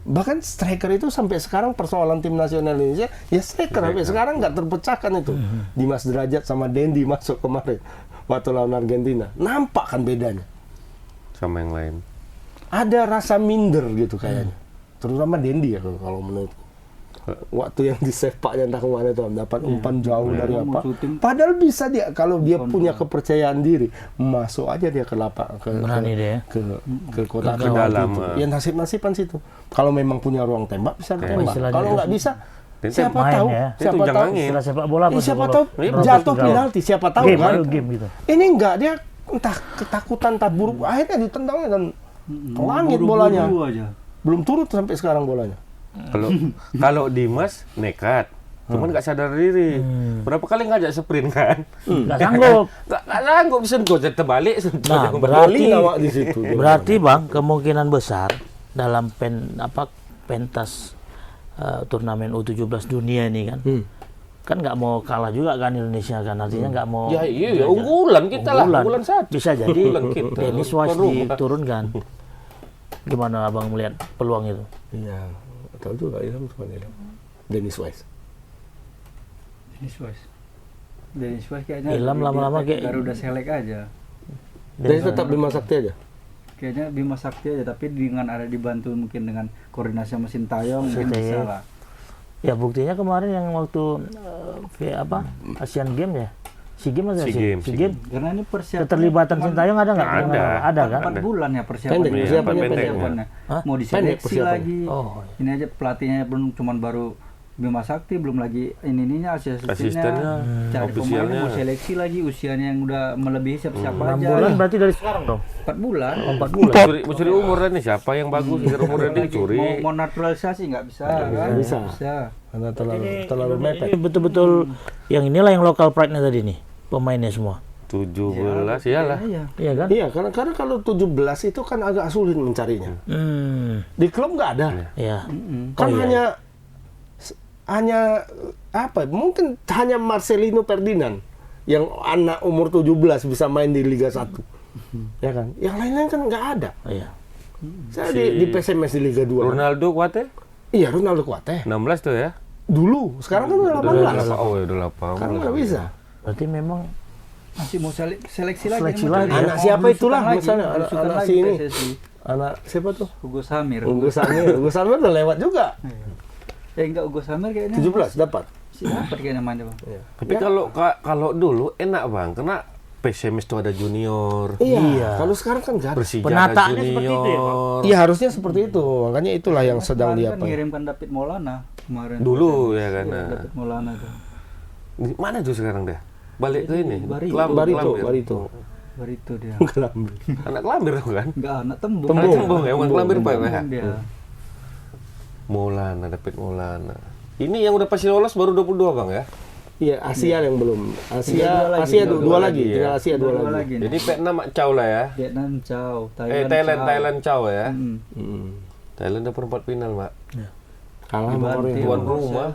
Bahkan striker itu sampai sekarang persoalan tim nasional Indonesia, ya striker sampai sekarang nggak terpecahkan itu. Dimas Derajat sama Dendi masuk kemarin waktu lawan Argentina. Nampak kan bedanya. Sama yang lain. Ada rasa minder gitu kayaknya. Terutama Dendi ya kalau menurutku. Waktu yang disepaknya entah kemana itu dapat umpan jauh dari apa. Padahal bisa dia kalau dia punya kepercayaan diri, masuk aja dia ke lapak ke kotak ke dalam. Ya nasib-nasiban situ. Kalau memang punya ruang tembak bisa tembak. Kalau nggak bisa siapa main tahu, ya. siapa Itu tahu. Istilah sepak bola apa? Siapa tahu jatuh penalti, siapa tahu game, kan. game gitu. Ini enggak, dia entah ketakutan, entah buruk, akhirnya ditendangnya dan ke langit bolanya. Belum turut sampai sekarang bolanya. Kalau Dimas nekat, cuman nggak sadar diri. Berapa kali ngajak sprint kan? Nggak sanggup. Nggak sanggup, bisa gojek terbalik. Nah, Di situ. berarti Bang, kemungkinan besar dalam pentas turnamen U17 dunia ini kan. Kan nggak mau kalah juga kan Indonesia kan, artinya nggak mau. Ya iya, unggulan kita lah, unggulan satu. Bisa jadi Unggulan kita. Dennis Wise diturunkan. Gimana Abang melihat peluang itu? Iya, tahu juga Ilham cuma Ilham. Dennis Wise. Dennis Wise kayaknya Ilham lama-lama kayak Garuda Select aja. Jadi tetap Bima Sakti aja. Kayaknya Bima Sakti aja, tapi dengan ada dibantu mungkin dengan koordinasi sama Sintayong mungkin bisa lah. Ya buktinya kemarin yang waktu Asian Games ya. SEA Games ada SEA Games. Karena ini persiapan Keterlibatan Sintayong ada nggak? Ada kan? 4 bulan ya Pendek, persiapannya. persiapannya. Mau diseleksi persiapan. lagi. Oh, Ini aja pelatihnya belum cuman baru Bima Sakti, belum lagi ininya Asistennya, asistennya, cari ofisialnya. pemainnya, mau seleksi lagi usianya yang udah melebihi siapa-siapa 6 aja. bulan berarti dari sekarang dong. 4 bulan. 4 bulan. Mencuri umur nih, siapa yang bagus? Umurnya dicuri. Mau naturalisasi nggak bisa kan? nggak bisa. Karena terlalu mepet. Ini betul-betul yang inilah yang local pride-nya tadi nih, pemainnya semua. 17, iyalah. Iya kan? Iya, karena kalau 17 itu kan agak sulit mencarinya. Di klub nggak ada. Iya. Kan hanya apa? Mungkin hanya Marcelino Ferdinand yang anak umur 17 bisa main di Liga 1. Ya kan? Yang lain-lain kan nggak ada. Iya. Saya di PSMS di Liga 2. Ronaldo kuatnya? Iya, Ronaldo Kuate. 16 tuh ya? Dulu, sekarang kan udah 18. Oh ya udah 18. Sekarang nggak bisa. Berarti memang Masih mau seleksi lagi. Seleksi mau lagi. cari- Anak mau siapa belusukan itulah, lagi, misalnya belusukan anak lagi si ini. PSSI. Anak siapa tuh? Hugo Samir. Hugo Samir udah lewat juga. Enggak, Hugo Samir kayaknya 17 dapat. dapat kayaknya mainnya Bang. Tapi kalau dulu enak Bang, karena PSMS itu ada junior. Iya. Kalau sekarang kan nggak ada. Persija Penataannya ada seperti itu ya, Bang? junior. Iya, harusnya seperti itu. Makanya itulah yang sedang Kemarin dia kan ngirimkan David Maulana kemarin. Dulu ya kan. Iya, Nah. David Maulana tuh. Mana tuh sekarang dia? Balik ke ini. Barito. Barito. Barito dia. Kelambir. Anak Kelambir kan? Enggak, anak tembung. Tembung. Anak Tembung ya, bukan Kelambir Pak ya. Dia. Maulana, David Maulana. Ini yang udah pasti lolos baru 22 Bang ya? Iya, Asia yang belum. Tinggal Asia dua dua lagi, lagi. ya. Tinggal Asia dua Dua lagi. lagi. Jadi Vietnam Chow lah ya. Vietnam Chow, Thailand Chow ya. Hmm. Thailand udah perempat final, Mbak. Kalah sama Dibanting. Korea. Tuan rumah.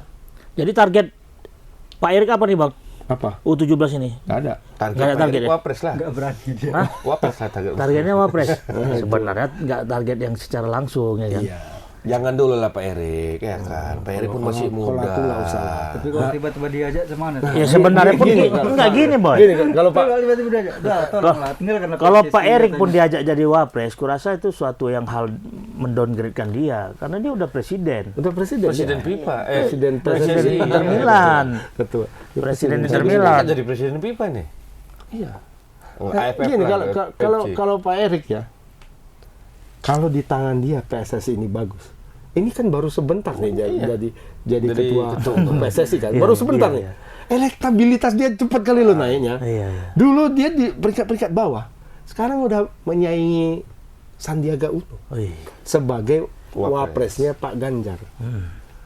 Jadi target Pak Erik apa nih Bang? Apa? U17 ini. Nggak ada. Nggak ada target ya? Wapres lah. Enggak berani dia. Hah? Wapres lah target. Targetnya Wapres. Sebenarnya nggak target yang secara langsung ya kan. Iya. Jangan dulu lah Pak Erik ya kan. Pak Erik pun masih Kalau muda. aku nggak usah lah. Tapi kalau tiba-tiba diajak semana tuh? Ya sebenarnya pun enggak gini, Boy. Gini kan, kalau Pak Kalau tiba-tiba diajak, udah tolonglah. Tinggal karena Kalau PSSI Pak Erik katanya. pun diajak jadi Wapres, kurasa itu suatu yang hal mendowngrade-kan dia karena dia udah presiden. udah presiden. Presiden ya? FIFA. Presiden PSSI. Inter Milan. Betul. Presiden Inter Jadi Milan. jadi presiden FIFA nih. Iya. Oh, Nah, AFF gini lah, kalau FC. kalau Pak Erik ya, kalau di tangan dia PSSI ini bagus. Ini kan baru sebentar nih jadi ketua PSSI kan, baru sebentar nih. Elektabilitas dia cepat kali lo naiknya. Iya, iya. Dulu dia di peringkat bawah, sekarang udah menyaingi Sandiaga Uno Wih. sebagai Wapres. wapresnya Pak Ganjar,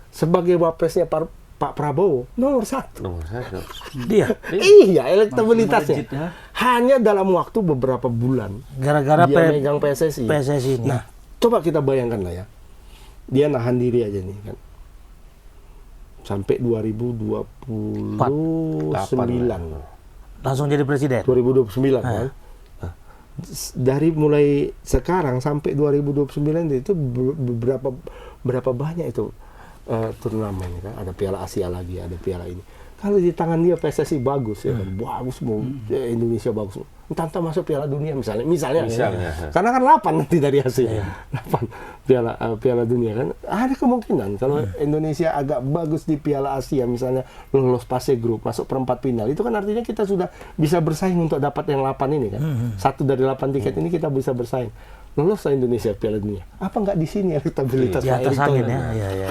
sebagai wapresnya Pak Prabowo nomor 1. Nomor 1. Dia Iya, elektabilitasnya Legit, ya. hanya dalam waktu beberapa bulan gara-gara dia megang PSSI. PSSI ini. Nah, Coba kita bayangkan lah ya. Dia nahan diri aja nih kan. Sampai 2029. Langsung jadi presiden. 2029 kan. Nah, dari mulai sekarang sampai 2029 itu berapa banyak itu turnamen kan? Ada Piala Asia lagi, ada Piala ini. Kalau di tangan dia PSSI bagus ya kan, bagus mau Indonesia bagus. Entah masuk Piala Dunia misalnya. Ya. Karena kan 8 nanti dari Asia. 8 Piala Dunia kan. Ada kemungkinan kalau Indonesia agak bagus di Piala Asia misalnya lolos fase grup, masuk perempat final. Itu kan artinya kita sudah bisa bersaing untuk dapat yang 8 ini kan. 1 dari 8 tiket ini kita bisa bersaing. Lolos Indonesia Piala Dunia. Apa nggak di sini elektabilitas Di atas Pak angin Erick ya. Thohir? Iya.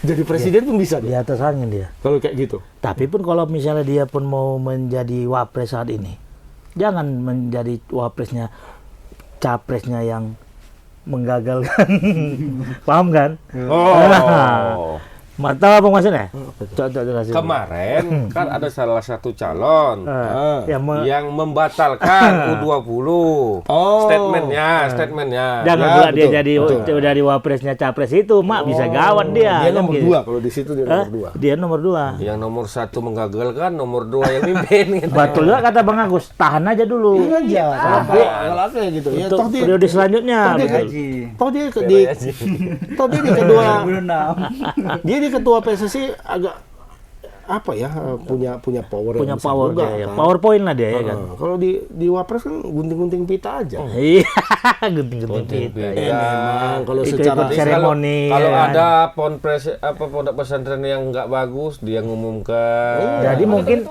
Jadi presiden pun bisa Di dia. atas angin dia. Kalau kayak gitu. Tapi pun kalau misalnya dia pun mau menjadi wapres saat ini, jangan menjadi wapresnya, capresnya yang menggagalkan. Paham kan? Oh. Tahu apa maksudnya? Coba jelasin. Kemarin kan ada salah satu calon yang membatalkan U20. Statementnya. Jangan Ya, pula dia betul. jadi wapresnya capres itu, mak bisa gawat dia. Dia kan nomor gitu. 2 kalau di situ dia nomor 2. Dia nomor 2. Yang nomor 1 menggagalkan, nomor 2 yang mimpin. Gitu. Betul juga kata Bang Agus, tahan aja dulu. Iya aja. Kalau kayak gitu. Ya, Untuk toh dia, periode selanjutnya. toh dia, betul. Haji. toh dia di kedua 2006. dia di ketua PSSI agak apa ya punya power Punya yang besar power juga, dia, ya. kan. PowerPoint lah dia ya kan. Kalau di Wapres kan gunting-gunting pita aja. Iya, gunting-gunting kita. Ya, memang kalau Ikut-ikut secara seremoni. Kalau ya kan. ada pondok pesantren yang nggak bagus, dia ngumumkan. Jadi mungkin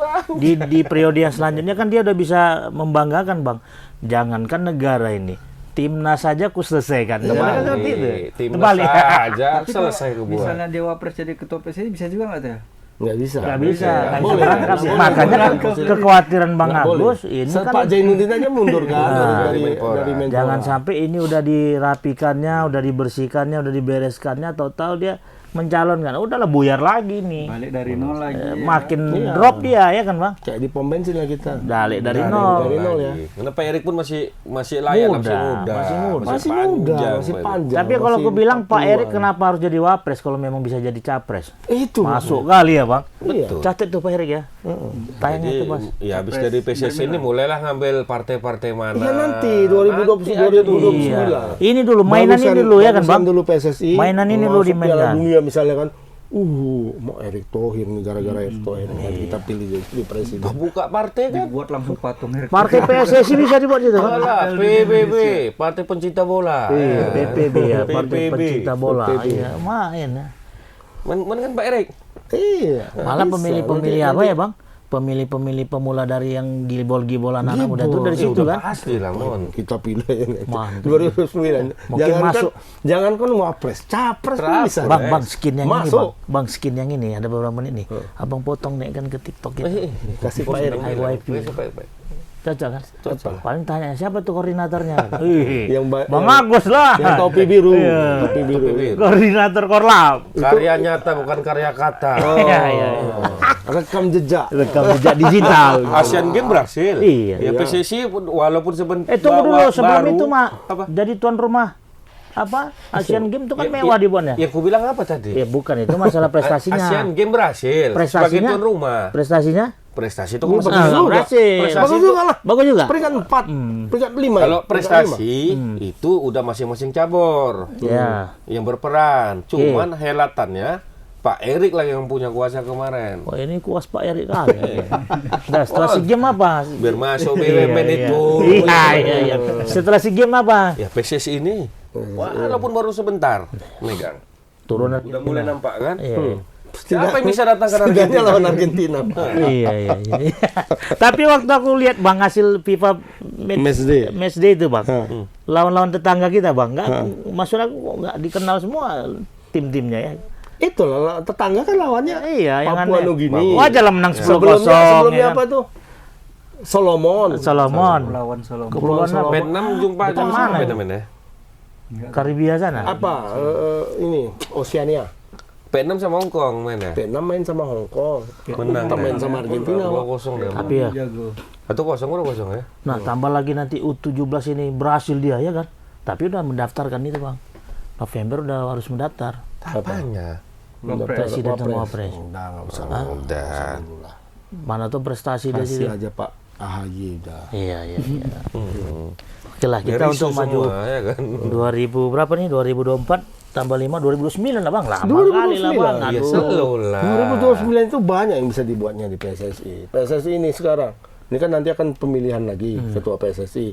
di periode yang selanjutnya kan dia udah bisa membanggakan, Bang. Jangankan negara ini, timnas saja ku selesaikan. Kemarin kan seperti itu. Timnas Terbalik. saja Tapi selesai kalau kebuat. misalnya Dewa Pres jadi ketua PSSI bisa juga nggak tuh? Nggak bisa. Nggak bisa, nggak bisa Boleh, berangkat. nggak boleh. Makanya kan kekhawatiran Bang Nggak boleh. Agus ini kan Pak Zainuddin aja mundur kan dari Menpora. jangan sampai ini udah dirapikannya, udah dibersihkannya, udah dibereskannya, tahu-tahu dia mencalonkan. Udahlah buyar lagi nih. Balik dari nol lagi. Makin drop dia ya kan, Bang? Kayak di pom bensin lah kita. Balik dari nol. Dari nol ya. Karena Pak Erick pun masih layak, Muda, masih muda. Masih muda, masih Pak Erick. panjang. Tapi kalau masih aku bilang Pak 40-an. Erick kenapa harus jadi wapres kalau memang bisa jadi capres? Itu Masuk kali ya, Bang. Betul. Catat tuh Pak Erick ya. Tayangnya Jadi, tuh, Mas. ya habis dari PSSI ini mulailah ngambil partai-partai mana. Iya nanti 2029. Iya. Ini dulu mainan ini dulu ya kan, Bang? Dulu PSSI. Mainan ini dulu masuk Piala dimainkan. Dunia misalnya kan. Mau Erick Thohir nih gara-gara Erick Thohir kan kita pilih jadi presiden. Buka partai kan. Buat langsung patung Erick. Partai PSSI bisa dibuat gitu kan? Alah, PBB, Partai Pencinta Bola. Iya, PPB ya, Partai PPB. Pencinta Bola. PPB. Iya, main ya. Men kan Pak Erick. Iya. Malah bisa. pemilih-pemilih apa ya, Bang? Pemilih-pemilih pemula dari yang gibol-gibol anak muda itu dari situ kan? Pasti lah, Mon. Kita pilih yang Mantap. 2009. Mungkin masuk. Jangankan wapres, capres pun bisa. Bang, skin yang ini, Masuk. Bang, skin yang ini ada beberapa menit nih. Abang potong nih kan ke TikTok gitu. Kasih Pak Erick. IYP. Cocok kan? Cocok. Paling tanya siapa tuh koordinatornya? Bang yang- Agus lah. Yang topi biru. Iya. Topi biru. Koordinator Korlap. Karya nyata bukan karya kata. Iya. Rekam jejak. Rekam jejak digital. Asian Games berhasil. Iya. Ya PSSI walaupun sebentar. Tunggu dulu sebelum itu Mak. Jadi tuan rumah apa Asian Games itu kan mewah dibuatnya. Ya, aku bilang apa tadi? Ya bukan itu masalah prestasinya. Asian Games berhasil. Sebagai Prestasinya? tuan rumah. Prestasinya? Prestasi itu Bagus kan juga. berhasil. Prestasi Bagus itu- juga lah. Bagus juga. Peringkat 4, peringkat 5. Kalau prestasi itu udah masing-masing cabur Ya. yang berperan. Cuman helatannya Pak Erick lah yang punya kuasa kemarin. Oh ini kuas Pak Erick kali. Nah, setelah si game apa? Biar masuk BUMN itu. Iya. Setelah si game apa? Ya PSSI ini walaupun baru sebentar megang. Turunan. Udah mulai nampak kan? Iya. Siapa yang bisa datang ke Setidaknya Argentina? lawan Argentina. Iya. Tapi waktu aku lihat Bang hasil FIFA Match Day itu Bang, lawan-lawan tetangga kita Bang, maksud aku kok nggak dikenal semua tim-timnya ya. Itulah tetangga kan lawannya. Iya, yang Papua aneh. Nugini. Wajar lah menang 10-0. Sebelumnya ya apa kan? tuh? Solomon. Lawan Solomon. Kepulauan apa? Vietnam jumpa Betul, sama mana? Vietnam ya? Karibia sana. Apa? Ini Oceania. Vietnam sama Hong Kong main ya? Vietnam main sama Hong Kong. Menang. Kita main sama Argentina. 2-0 deh. Tapi ya, Jago. Atau 0-0 ya? nah tambah lagi nanti U17 ini berhasil dia ya kan. Tapi udah mendaftarkan itu Bang. November udah harus mendaftar. Apanya? Presiden sama Wapres. Udah nggak usah. Udah. Mana tuh prestasi dari Kasih sini? aja Pak AHY udah. Iya. Oke lah, kita Dari untuk isu maju semua, ya kan? 2000 berapa nih? 2024 tambah 5 2029 lah Bang. Lama 2029. kali lah Bang. Ya Aduh. selalu lah. 2029 itu banyak yang bisa dibuatnya di PSSI. PSSI ini sekarang, ini kan nanti akan pemilihan lagi ketua PSSI.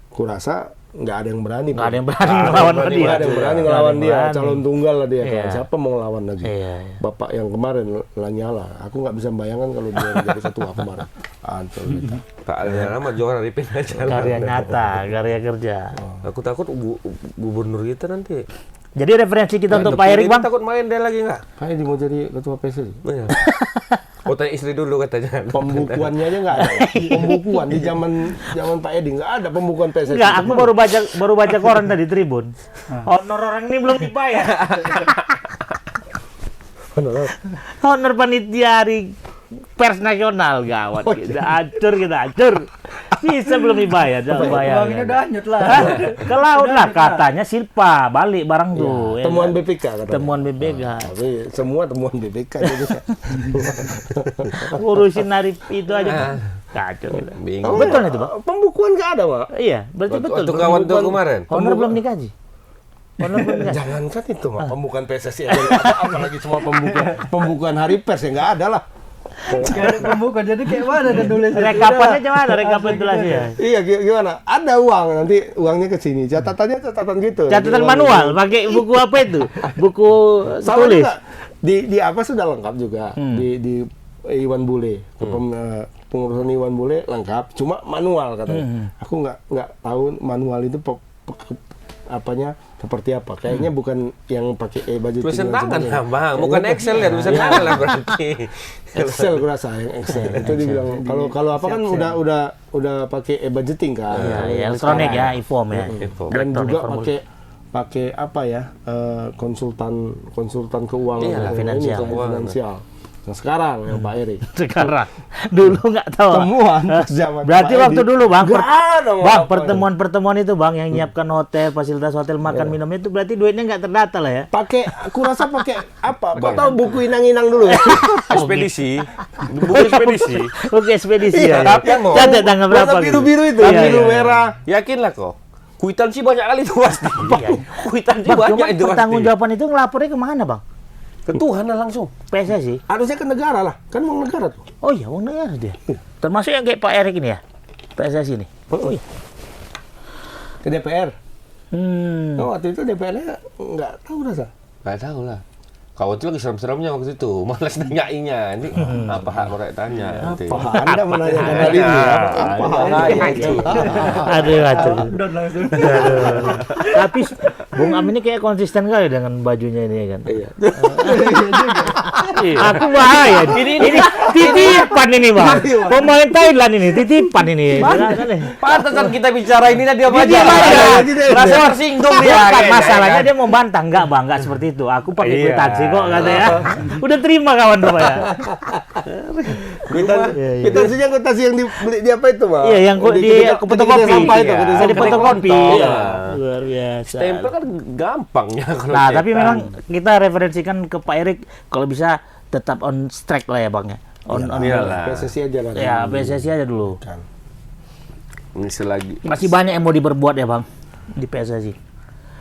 Kurasa nggak ada yang berani. Nggak ada yang berani ngelawan Nggak dia. ada yang berani Nggak ada ngelawan yang dia. berani. Calon tunggal lah dia. Iya. Kan. Siapa mau ngelawan lagi? Iya. Bapak yang kemarin Lanyala. Aku nggak bisa bayangkan kalau dia jadi ketua kemarin. Antul gitu. Pak Lanyala mah juara di pinggir jalan. Karya nyata, karya kerja. Aku takut gubernur kita nanti. Jadi referensi kita untuk Pak Erik Bang. Takut main dia lagi nggak? Pak Edi mau jadi ketua PSSI. Iya. Oh, tanya istri dulu katanya. Pembukuannya aja nggak ada. Pembukuan di zaman Pak Edi nggak ada pembukuan PSSI. Enggak, aku baru baca koran tadi Tribun. Honor orang ini belum dibayar. Honor panitia hari pers nasional gawat. Kita acur. Bisa belum dibayar, jangan bayar. Uangnya udah hanyut lah. Ke laut lah katanya Silpa balik barang tuh. ya Temuan kan? BPK katanya. Temuan BPK. Tapi semua temuan BPK jadi Ngurusin hari itu aja. Kacau. kita. Bingung. Betul itu, Bang? Pembukuan nggak ada, Pak. Iya, berarti betul. Waktu kawan tuh kemarin. Honor belum dikaji. Honor belum dikaji. Jangankan itu, Mak. Pembukaan PSSI aja nggak ada, apalagi cuma pembukaan hari pers ya nggak ada lah. Kayak pembuka jadi kayak mana kan nulisnya? Rekapannya gimana rekapitulasinya? Iya, gimana? Ada uang, nanti uangnya ke sini. Catatannya catatan gitu. Catatan Nanti manual, uangnya. pakai buku apa itu? Buku Sama tulis. juga. Di apa sudah lengkap juga. Di Iwan Bule. Pengurusan Iwan Bule lengkap, cuma manual katanya. Aku nggak tahu manual itu apanya seperti apa. Kayaknya bukan yang pakai budgeting. Tulisan dan tangan sebagainya. lah, Bang. Bukan Excel ya, tulisan tangan lah berarti. Excel kurasa yang Excel. Itu dibilang kalau apa kan udah pakai e-budgeting kan. Iya, Kalau iya, yang elektronik sekarang. ya, e-form ya. E-form. Dan Elektronik juga formulir. pakai apa ya? Konsultan keuangan. Iyalah, Ini, finansial. finansial. Nah, sekarang yang Pak Erik. Sekarang dulu nggak tahu. Temuan zaman Berarti Pak waktu Edi. dulu Bang, Nggak ada, Bang, Bang apa pertemuan-pertemuan itu Bang yang nyiapkan hotel, fasilitas hotel, makan minum itu berarti duitnya nggak terdata lah ya. pakai aku rasa pakai apa? Kau tahu buku inang-inang dulu ya? Ekspedisi. Buku ekspedisi. Oke, ekspedisi ya. tapi mau. Catat tanggal berapa? Warna gitu. biru-biru itu, Iya, biru iya. merah. Yakinlah kok. Kuitansi banyak kali itu pasti. Kuitansi Bang, banyak cuma itu pasti. pertanggungjawaban itu ngelapornya kemana Bang? Ke Tuhan lah langsung. PSSI? Harusnya ke negara lah, kan uang negara tuh. Oh iya, uang negara dia. Termasuk yang kayak Pak Erik ini ya, PSSI ini. Oh iya. Ke DPR. Hmm. Oh, waktu itu DPR-nya nggak tahu rasa. Gak tahu lah. Kawan itu lagi serem-seremnya waktu itu. Malas nanyainnya. Ini apa hak mereka tanya nanti. Apa Anda menanyakan hal ini? Apa hak itu? Aduh, aduh. Down langsung. Tapi Bung Am ini kayak konsisten kali dengan bajunya ini ya kan. Iya. Aku bahaya. Ini titipan ini Bang. Pemain Thailand ini titipan ini. Pantesan kita bicara ini dia Dia aja. aja. Rasa tersinggung dia. Bukan, masalahnya dia mau bantah. Enggak Bang, enggak seperti itu. Aku pakai Iya. kwitansi kok katanya. Udah terima kawan tuh ya. Kwitansi yang dibeli di apa itu, Pak? Iya, yang di fotokopi. Sampah itu, Iya. Di fotokopi. Iya. Luar biasa. Stempel kan gampang ya kalau Nah, cetak. tapi memang kita referensikan ke Pak Erik kalau bisa tetap on track lah ya Bang ya. On Iyalah. PSSI aja lah. ya PSSI aja dulu. Kan. Ini selagi Masih banyak yang mau diperbuat ya Bang di PSSI.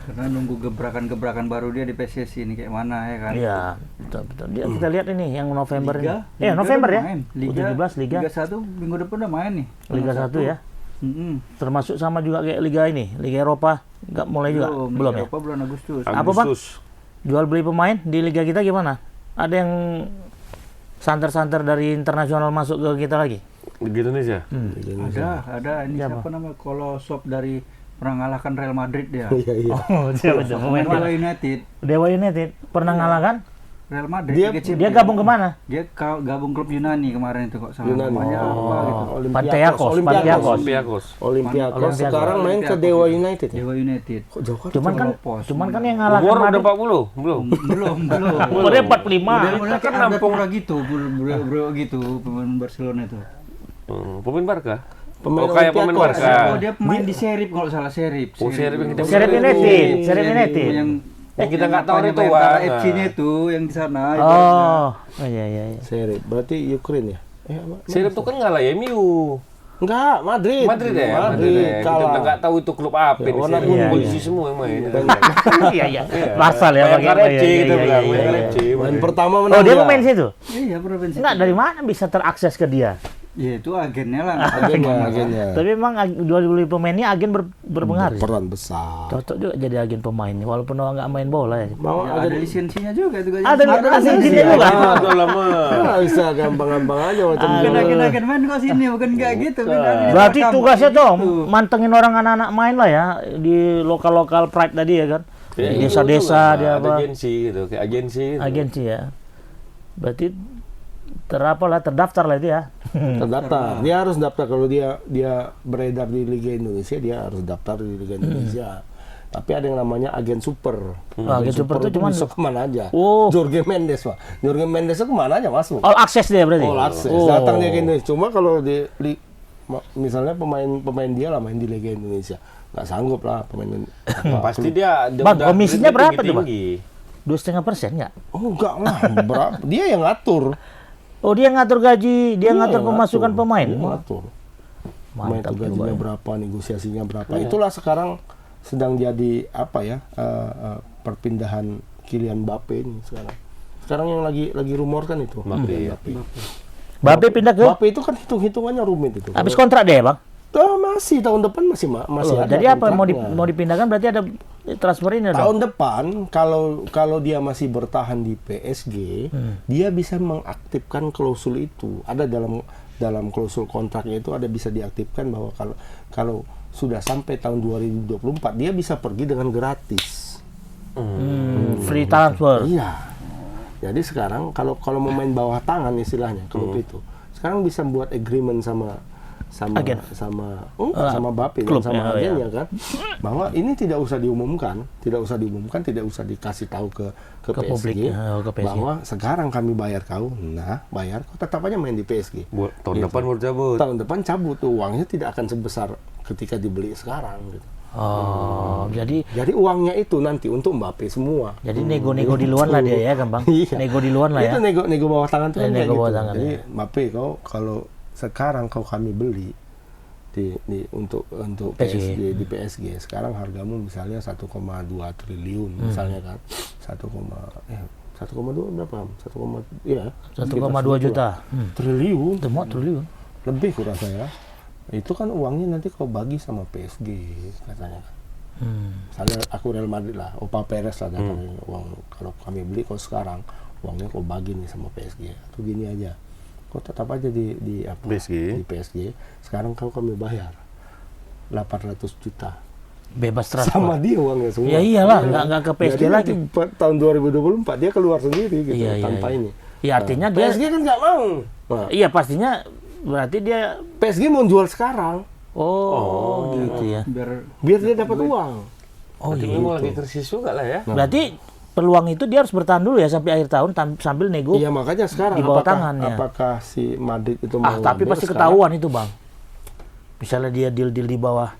Karena nunggu gebrakan-gebrakan baru dia di PSSI ini kayak mana ya kan. Iya, betul betul. Dia kita lihat ini yang November Liga, ini. November udah ya. main. Liga, U17 Liga. Liga 1 minggu depan udah main nih. Liga 1 ya. Termasuk sama juga kayak Liga ini, Liga Eropa nggak mulai juga. Belum ya. Eropa bulan Agustus. Apa, Bang? Agustus. Jual beli pemain di liga kita gimana? Ada yang santer-santer dari internasional masuk ke kita lagi? Liga Indonesia. Ada ini siapa namanya Kolosov dari pernah ngalahkan Real Madrid dia. Iya, iya. Oh, siapa itu? Pemain Pemain Dewa United. Dewa United pernah ngalahkan? Real Madrid. Dia- Liga Dia Champions. gabung kemana? Dia gabung klub Yunani kemarin itu kok sama Yunani. namanya apa gitu. Panteakos. Olympiakos. Olympiakos. Sekarang main ke Dewa United ya? Dewa United. Kok jauh kan? Cuman kan yang ngalahkan Umur udah Madrid 40? Belum. belum. umurnya 45. Udah kan nampung gitu, bro gitu pemain Barcelona itu. Pemain Barca. Pemain Oh, kayak pemain Olympiakos. Barca. Oh, dia pemain di Serif kalau salah Serif. Oh, Serif yang kita Serif United, Serif United. Yang Yang kita nggak tahu itu Bayangkara Wang. FC-nya itu yang di sana. ibaratnya. Oh, iya. Seri, berarti Ukraine ya? Sirip tuh kan ngalah MU. Enggak, Madrid. Madrid ya? Madrid Kita udah nggak tahu itu klub apa Ya, nih. walaupun Sirip. iya, Polisi semua yang main. Iya. Basal ya Bayangkara pakai. FC kita bilang. Iya. Bayangkara FC. Main pertama menang. Oh, dia pemain situ? Iya, provinsi. Enggak, dari mana bisa terakses ke dia? Ya itu agennya lah. Agennya. Tapi memang jual beli pemain ini agen berpengaruh. Peran besar. Cocok juga jadi agen pemain nih, walaupun orang nggak main bola ya. Mau Ya, ada lisensinya juga itu Ada lisensinya Iya. juga. Ah, udah lama. Nggak bisa gampang-gampang aja macam Bukan itu. agen main kok sini, bukan kayak gitu. Kan Berarti kampung tugasnya kayak tuh gitu. mantengin orang anak-anak main lah ya di lokal-lokal pride tadi ya kan. Ya, Di itu desa-desa juga dia ada apa? agensi gitu, kayak agensi. Gitu. Agensi ya. Berarti terdaftar lah itu ya. Terdaftar. Dia harus daftar kalau dia beredar di Liga Indonesia, dia harus daftar di Liga Indonesia. Tapi ada yang namanya agen super. Agen super itu cuman bisa kemana aja. Oh. Jorge Mendes, Pak. Jorge Mendes itu kemana aja masuk. all access dia berarti. All access. Oh. Datang dia ke Indonesia. Cuma kalau misalnya pemain dia lah main di Liga Indonesia, nggak sanggup lah pemain. Pasti dia Bang, udah komisinya grade berapa tuh, Bang? tinggi-tinggi. 2,5% nggak? Oh enggak lah, berapa? Dia yang ngatur. Oh, dia ngatur gaji, dia ngatur yang pemasukan ngatur. pemain. Dia ngatur. Pemain Mantap itu gajinya juga ya. berapa, negosiasinya berapa. Itulah sekarang sedang jadi apa ya? Perpindahan Kylian Mbappe ini sekarang. Sekarang yang lagi rumor kan itu. Mbappe pindah ke Mbappe itu kan hitung-hitungannya rumit itu. habis kontrak deh, Bang. Masih tahun depan masih Loh, ada. jadi apa kontraknya. mau dipindahkan berarti ada transfer ini dong. Tahun depan kalau dia masih bertahan di PSG, dia bisa mengaktifkan klausul itu. Ada dalam klausul kontraknya itu ada bisa diaktifkan bahwa kalau sudah sampai tahun 2024 dia bisa pergi dengan gratis. Free transfer. Iya. Jadi sekarang kalau mau main bawah tangan istilahnya klub itu, sekarang bisa buat agreement sama Agen. sama Mbappe klub, dan sama ya, agennya kan, bahwa ini tidak usah diumumkan, tidak usah dikasih tahu ke PSG, publik, ke PSG. bahwa sekarang kami bayar kau, bayar kau tetap aja main di PSG. Tahun Gitu. depan baru cabut. Tahun depan cabut tuh, uangnya tidak akan sebesar ketika dibeli sekarang gitu. Oh, jadi uangnya itu nanti untuk Mbappe semua. nego-nego di luar lah dia ya, gampang. Iya. Nego di luar lah ya. Itu nego bawah tangan tuh kan Nego kayak bawah gitu. tangan, Jadi ya. Mbappe kau kalau sekarang kami beli untuk PSG. PSG di PSG sekarang hargamu misalnya 1,2 triliun misalnya kan. 1,2 berapa? 1,2 juta. Triliun. Itu mau triliun. Lebih kurasa ya. Itu kan uangnya nanti kau bagi sama PSG katanya. Misalnya aku Real Madrid lah, Opa Perez lah datang uang, kalau kami beli kau sekarang uangnya kau bagi nih sama PSG. Atau gini aja, kau tetap aja di PSG. Sekarang kami bayar 800 juta. Bebas transfer. Sama dia uangnya semua. Ya iyalah, nggak ke PSG Jadi lagi. nanti tahun 2024 dia keluar sendiri gitu tanpa ini. Ya artinya dia PSG kan nggak mau. Nah, iya pastinya berarti dia PSG mau jual sekarang gitu ya. biar dia dapat uang. Berarti memang lagi krisis juga lah ya. Berarti peluang itu dia harus bertahan dulu ya sampai akhir tahun sambil nego. Iya makanya sekarang Di bawah tangannya. apakah si Madrid itu mau Tapi ngambil pasti sekarang? ketahuan itu, Bang. Misalnya dia deal di bawah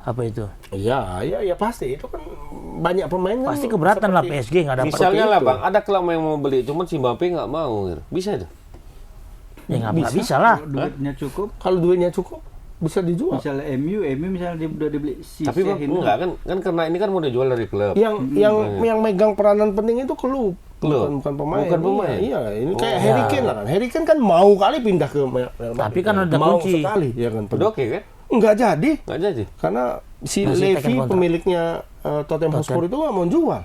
apa itu? Iya pasti itu kan banyak pemain kan Pasti keberatan lah seperti- PSG nggak dapat. Misalnya lah itu. Bang, ada klub yang mau beli, cuman si Mbappe nggak mau. Gitu. Bisa itu? Ya nggak bisa lah. Duitnya cukup. Kalau duitnya cukup bisa dijual. Misalnya MU misalnya dia udah dibeli si Tapi Bang, enggak kan karena ini kan mau dijual dari klub. Yang megang peranan penting itu klub. Klub. Bukan pemain. Bukan pemain. Iya, ini kayak Harry Kane lah kan. Harry Kane kan mau kali pindah ke Real Madrid. Tapi kan ada mau kunci. sekali ya kan. Udah oke kan? Enggak jadi Nggak jadi. karena si Masih Levy tekan kontrak. pemiliknya Tottenham Hotspur itu nggak mau jual.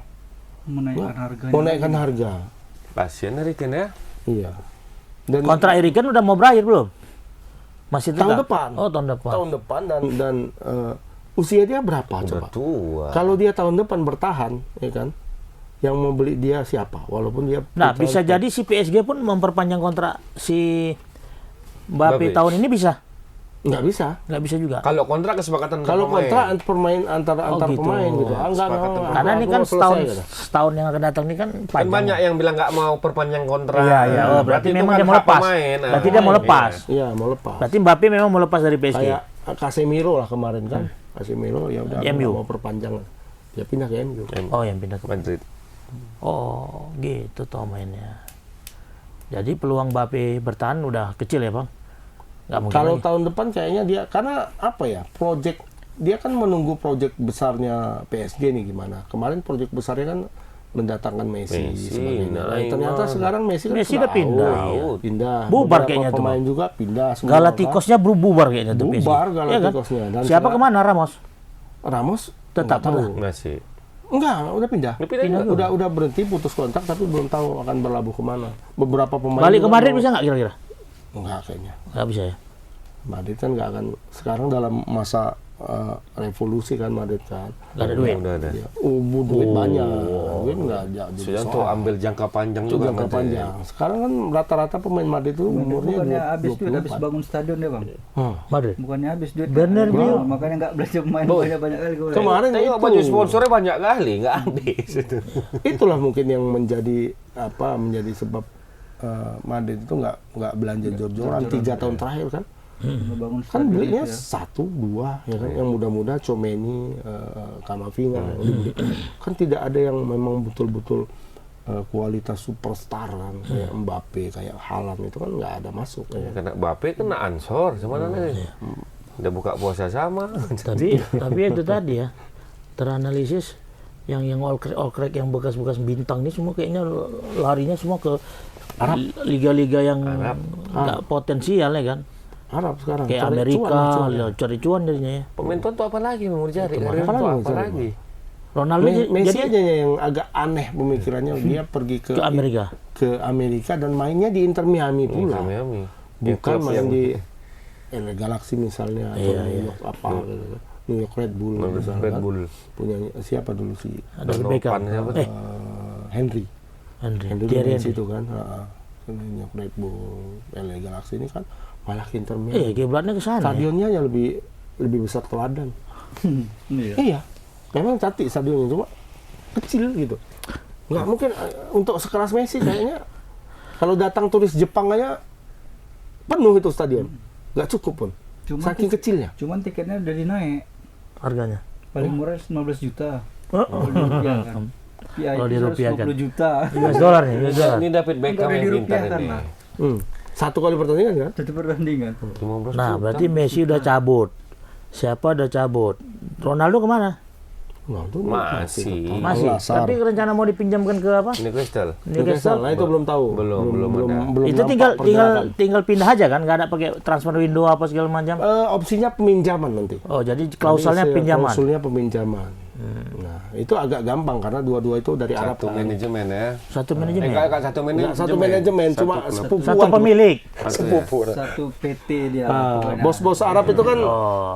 menaikkan harganya. Mau naikkan harga. Kasian Harry Kane ya. Iya. Dan Kontrak Harry Kane udah mau berakhir belum? Masih tetap? tahun depan. Oh, tahun depan. Tahun depan dan usia dia berapa Udah coba? tua. Kalau dia tahun depan bertahan, ya kan? Yang mau beli dia siapa? Walaupun dia Nah, bisa jadi si PSG pun memperpanjang kontrak si Mbappe Mbappe. tahun ini bisa? nggak bisa. Nggak bisa juga. Kalau kontrak kesepakatan antar Kalau pemain. kontrak antar gitu. pemain gitu. Enggak. Karena ini kan setahun yang akan datang ini kan Kan panjang. banyak yang bilang nggak mau perpanjang kontrak. Iya. Oh, berarti itu memang kan dia mau hak lepas. pemain. Berarti dia mau lepas. Iya, mau lepas. Berarti Mbappe memang mau lepas dari PSG. Kayak Casemiro lah kemarin kan. Casemiro ya udah MU. mau perpanjangan. Dia pindah ke MU. Oh, yang pindah ke Madrid. Oh, gitu toh mainnya. Jadi peluang Mbappe bertahan udah kecil ya, Bang? Nggak mungkin Kalau lagi. tahun depan kayaknya dia, karena apa ya, dia kan menunggu project besarnya PSG nih gimana. Kemarin project besarnya kan mendatangkan Messi sebagainya. nah, Ternyata Neymar. sekarang Messi kan Messi sudah udah pindah. out. Pindah. Bubar Beberapa kayaknya tuh, pemain Bang. juga pindah semua. Galacticosnya bubar kayaknya tuh PSG. Bubar Iya kan? Galacticosnya. Dan Siapa sekarang- kemana Ramos? Ramos Tetap nggak tahu. Masih. Enggak, udah pindah. Udah pindah juga? Udah berhenti putus kontak tapi belum tahu akan berlabuh kemana. Beberapa pemain Balik ke juga Madrid mau- bisa nggak kira-kira? Enggak kayaknya. Nggak bisa ya. Madrid kan nggak akan sekarang dalam masa revolusi kan Madrid kan. Nggak ada duit. Udah ada. Ya, duit banyak. Duit nggak jadi Sudah untuk soal. ambil jangka panjang Itu juga jangka nanti. panjang. Sekarang kan rata-rata pemain Madrid itu umurnya Bukannya habis duit, 24. habis bangun stadion dia bang. Madrid. Bukannya habis duit. Bernabeu. Nah, makanya nggak belanja pemain banyak kali gue. Kemarin Tengok itu baju sponsornya banyak kali, nggak habis itu. itulah mungkin yang menjadi sebab Madrid itu nggak belanja jor-joran 3 tahun terakhir kan. Bangun Kan stadion belinya itu ya. 1, 2 ya kan, yang muda-muda Tchouaméni, Camavinga yang dibeli. Kan tidak ada yang memang betul-betul kualitas superstar kan, kayak Mbappe, kayak Haaland itu kan nggak ada masuk ya. Karena Mbappe kena ansor sama nih. Udah buka puasa sama. Tapi itu tadi ya, teranalisis yang all crack yang bekas-bekas bintang ini semua kayaknya larinya semua ke liga-liga yang nggak potensial ya kan. Arab sekarang Kayak cari Amerika, cuan. cari cuan jadinya ya. Pemain tuan tuh apa lagi mau dicari? Apa Apa lagi? lagi? Ronaldo Messi jadi aja yang agak aneh pemikirannya, dia pergi ke Amerika. Dan mainnya di Inter Miami pula. Miami. Bukan main di LA Galaxy misalnya atau New York apa gitu. New York Red Bull misalnya Red kan. Bull. Punya siapa dulu si Ada Beckham. siapa? Henry Thierry main Henry. situ kan. New York Red Bull, LA Galaxy ini kan malah ke Inter Miami. Kiblatnya ke sana. Ya? Stadionnya yang lebih besar teladan. Iya. Iya, memang cantik stadionnya, cuma kecil gitu. Nggak mungkin untuk sekelas Messi kayaknya kalau datang turis Jepang aja penuh itu stadion, nggak cukup pun. Saking kecilnya. Cuman tiketnya udah dinaik. Harganya. Paling murah 15 juta. Oh, Kalau di rupiah kan. Kalau di rupiah kan. 50 juta. US dollar nih, US dollar. Ini David Beckham Enggak yang ada pintar dirupiahkan ini. lah. Satu kali pertandingan kan? Satu pertandingan. 15 Nah, juta. berarti Messi udah cabut. Siapa udah cabut? Ronaldo kemana? Nah, itu Masih. Masih. Al-Nassr. Tapi rencana mau dipinjamkan ke apa? Ini Crystal. Newcastle, nah itu belum tahu. Belum ada. Itu tinggal pindah aja kan, nggak ada pakai transfer window apa segala macam. Opsinya peminjaman nanti. Oh, jadi klausalnya Jadi, pinjaman. Klausulnya peminjaman. Nah, itu agak gampang karena dua-dua itu dari Arab Satu kan. manajemen ya. Satu manajemen. Enggak satu manajemen. Nggak satu manajemen, cuma klub. sepupuan. Satu pemilik. Sepupu. Satu PT dia. pokoknya. Bos-bos Arab itu kan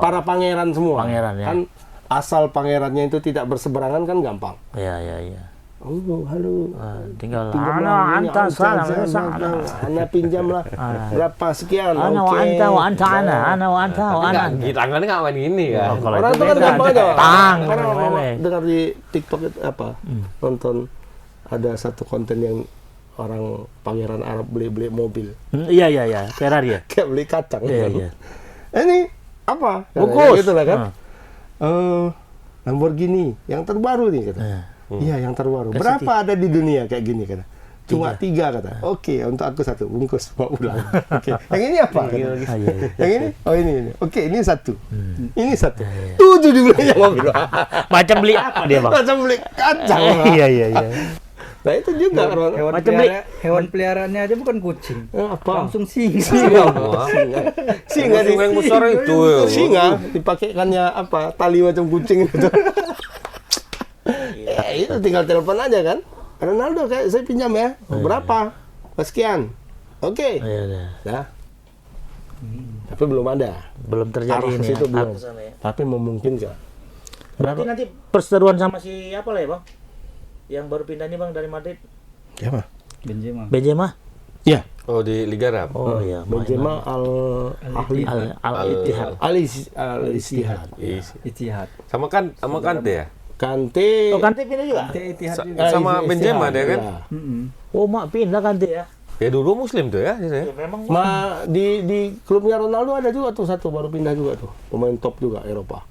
para pangeran semua. Pangeran, ya. Kan asal pangerannya itu tidak berseberangan kan gampang. Iya. Oh, halo. Tinggal Pinjam ana lah ini, anta sana Ana pinjam lah. Berapa sekian? ana Oke. wa anta wa anta ana wa anta wa ana. Enggak, tangannya nggak main ini kan. Kalau Orang itu itu kan beda. gampang aja. Tang, Karena orang lele. dengar di TikTok itu apa? Nonton ada satu konten yang orang pangeran Arab beli mobil. Iya. Ferrari ya. Kayak beli kacang. Iya. Ini apa? Bungkus. Gitu lah kan. Lamborghini yang terbaru nih kata. Iya, yang terbaru. Berapa ada di dunia kayak gini kata? Cuma 3 kata. Oke, untuk aku 1 bungkus bawa pulang. Oke. Yang ini apa? Kata. Iya. Yang ini? Oh ini. Oke, ini 1. Ini 1. 7 dibelinya mobil. Macam beli apa dia, Bang? Macam beli kacang. Iya. Nah itu juga orang. Hewan peliharaannya aja bukan kucing. Apa? Langsung singa. Singa Yang besar itu. Singa dipakaikannya apa? Tali macam kucing itu. Ya, itu tinggal telepon aja kan. Ronaldo kayak saya pinjam ya. Berapa? Sekian. Oke. Iya. Nah. Tapi belum ada. Belum terjadi Arah ke ini. situ Ya. belum. Arah ke sana ya. Tapi memungkinkan. Berarti nanti perseteruan sama si apa lah ya, Bang? Yang baru pindah nih, Bang, dari Madrid. Siapa? Benzema. Ya. Oh di Liga Arab. Oh iya. Benzema Al-Ahli. Al-Ittihad. Al-Ittihad. Ittihad. Sama Kante ya? Kante. Oh, Kante pindah juga? Ittihad juga. Sama Benzema dia kan? Ya. Oh, mak pindah Kante ya. Ya dulu Muslim tuh ya. Memang Di klubnya Ronaldo ada juga tuh satu baru pindah juga tuh. Pemain top juga Eropa.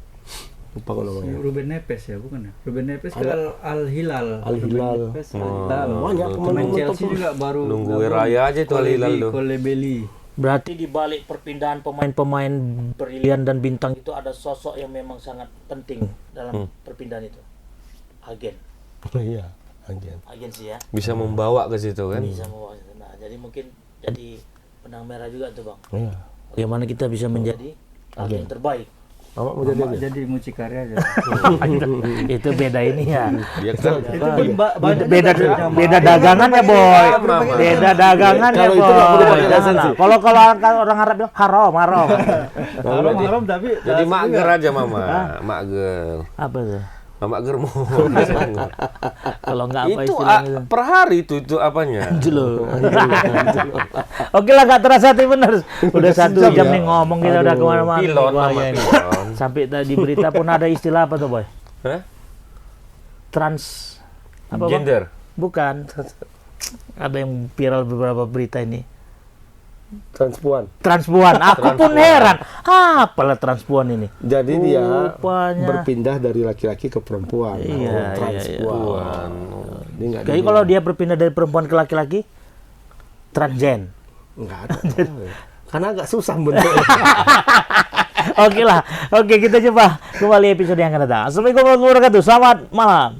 Lupa kok namanya. Ruben Neves ya, bukan ya? Ruben Neves ke Al Hilal. Al Hilal. Ruben Neves, Al Hilal. Banyak Pemain pemain Chelsea top. juga baru Nunggu gabung. Raya aja itu Al Hilal tuh. Kolebeli. Berarti di balik perpindahan pemain-pemain brilian dan bintang itu ada sosok yang memang sangat penting dalam perpindahan itu. Agen. Iya, agen. Agensi ya. Bisa membawa ke situ kan. Bisa membawa itu. Nah, jadi mungkin jadi benang merah juga tuh, Bang. Iya. Bagaimana kita bisa menjadi agen terbaik. Mama mau jadi agen. Jadi mucikari aja. Itu beda ini ya. Dia kan Beda dagangan ya, Boy. Beda dagangan ya, Kalau itu Boy. nggak boleh pakai Jangan lisensi. lah. Kalau orang Arab bilang haram. Haram tapi jadi mager aja mama, mager. Apa tuh? Mama germo. Kalau nggak apa Itu istilahnya? per hari itu apanya? Jelo. Oke lah, nggak terasa tapi bener. Udah 1 jam nih ngomong kita udah kemana-mana. Pilon Wah, mama ya ini. pilon. Sampai tadi berita pun ada istilah apa tuh, Boy? Hah? Trans apa, Bang? Gender. Bukan. Ada yang viral beberapa berita ini. Transpuan. Transpuan. Aku pun heran. Apalah transpuan ini? Jadi dia Rupanya. berpindah dari laki-laki ke perempuan. Iya, Transpuan. Dia nggak Jadi kalau dia berpindah dari perempuan ke laki-laki, transgen. nggak ada. Karena agak susah bentuknya. Oke lah. Oke, kita coba kembali episode yang akan datang. Assalamualaikum warahmatullahi wabarakatuh. Selamat malam.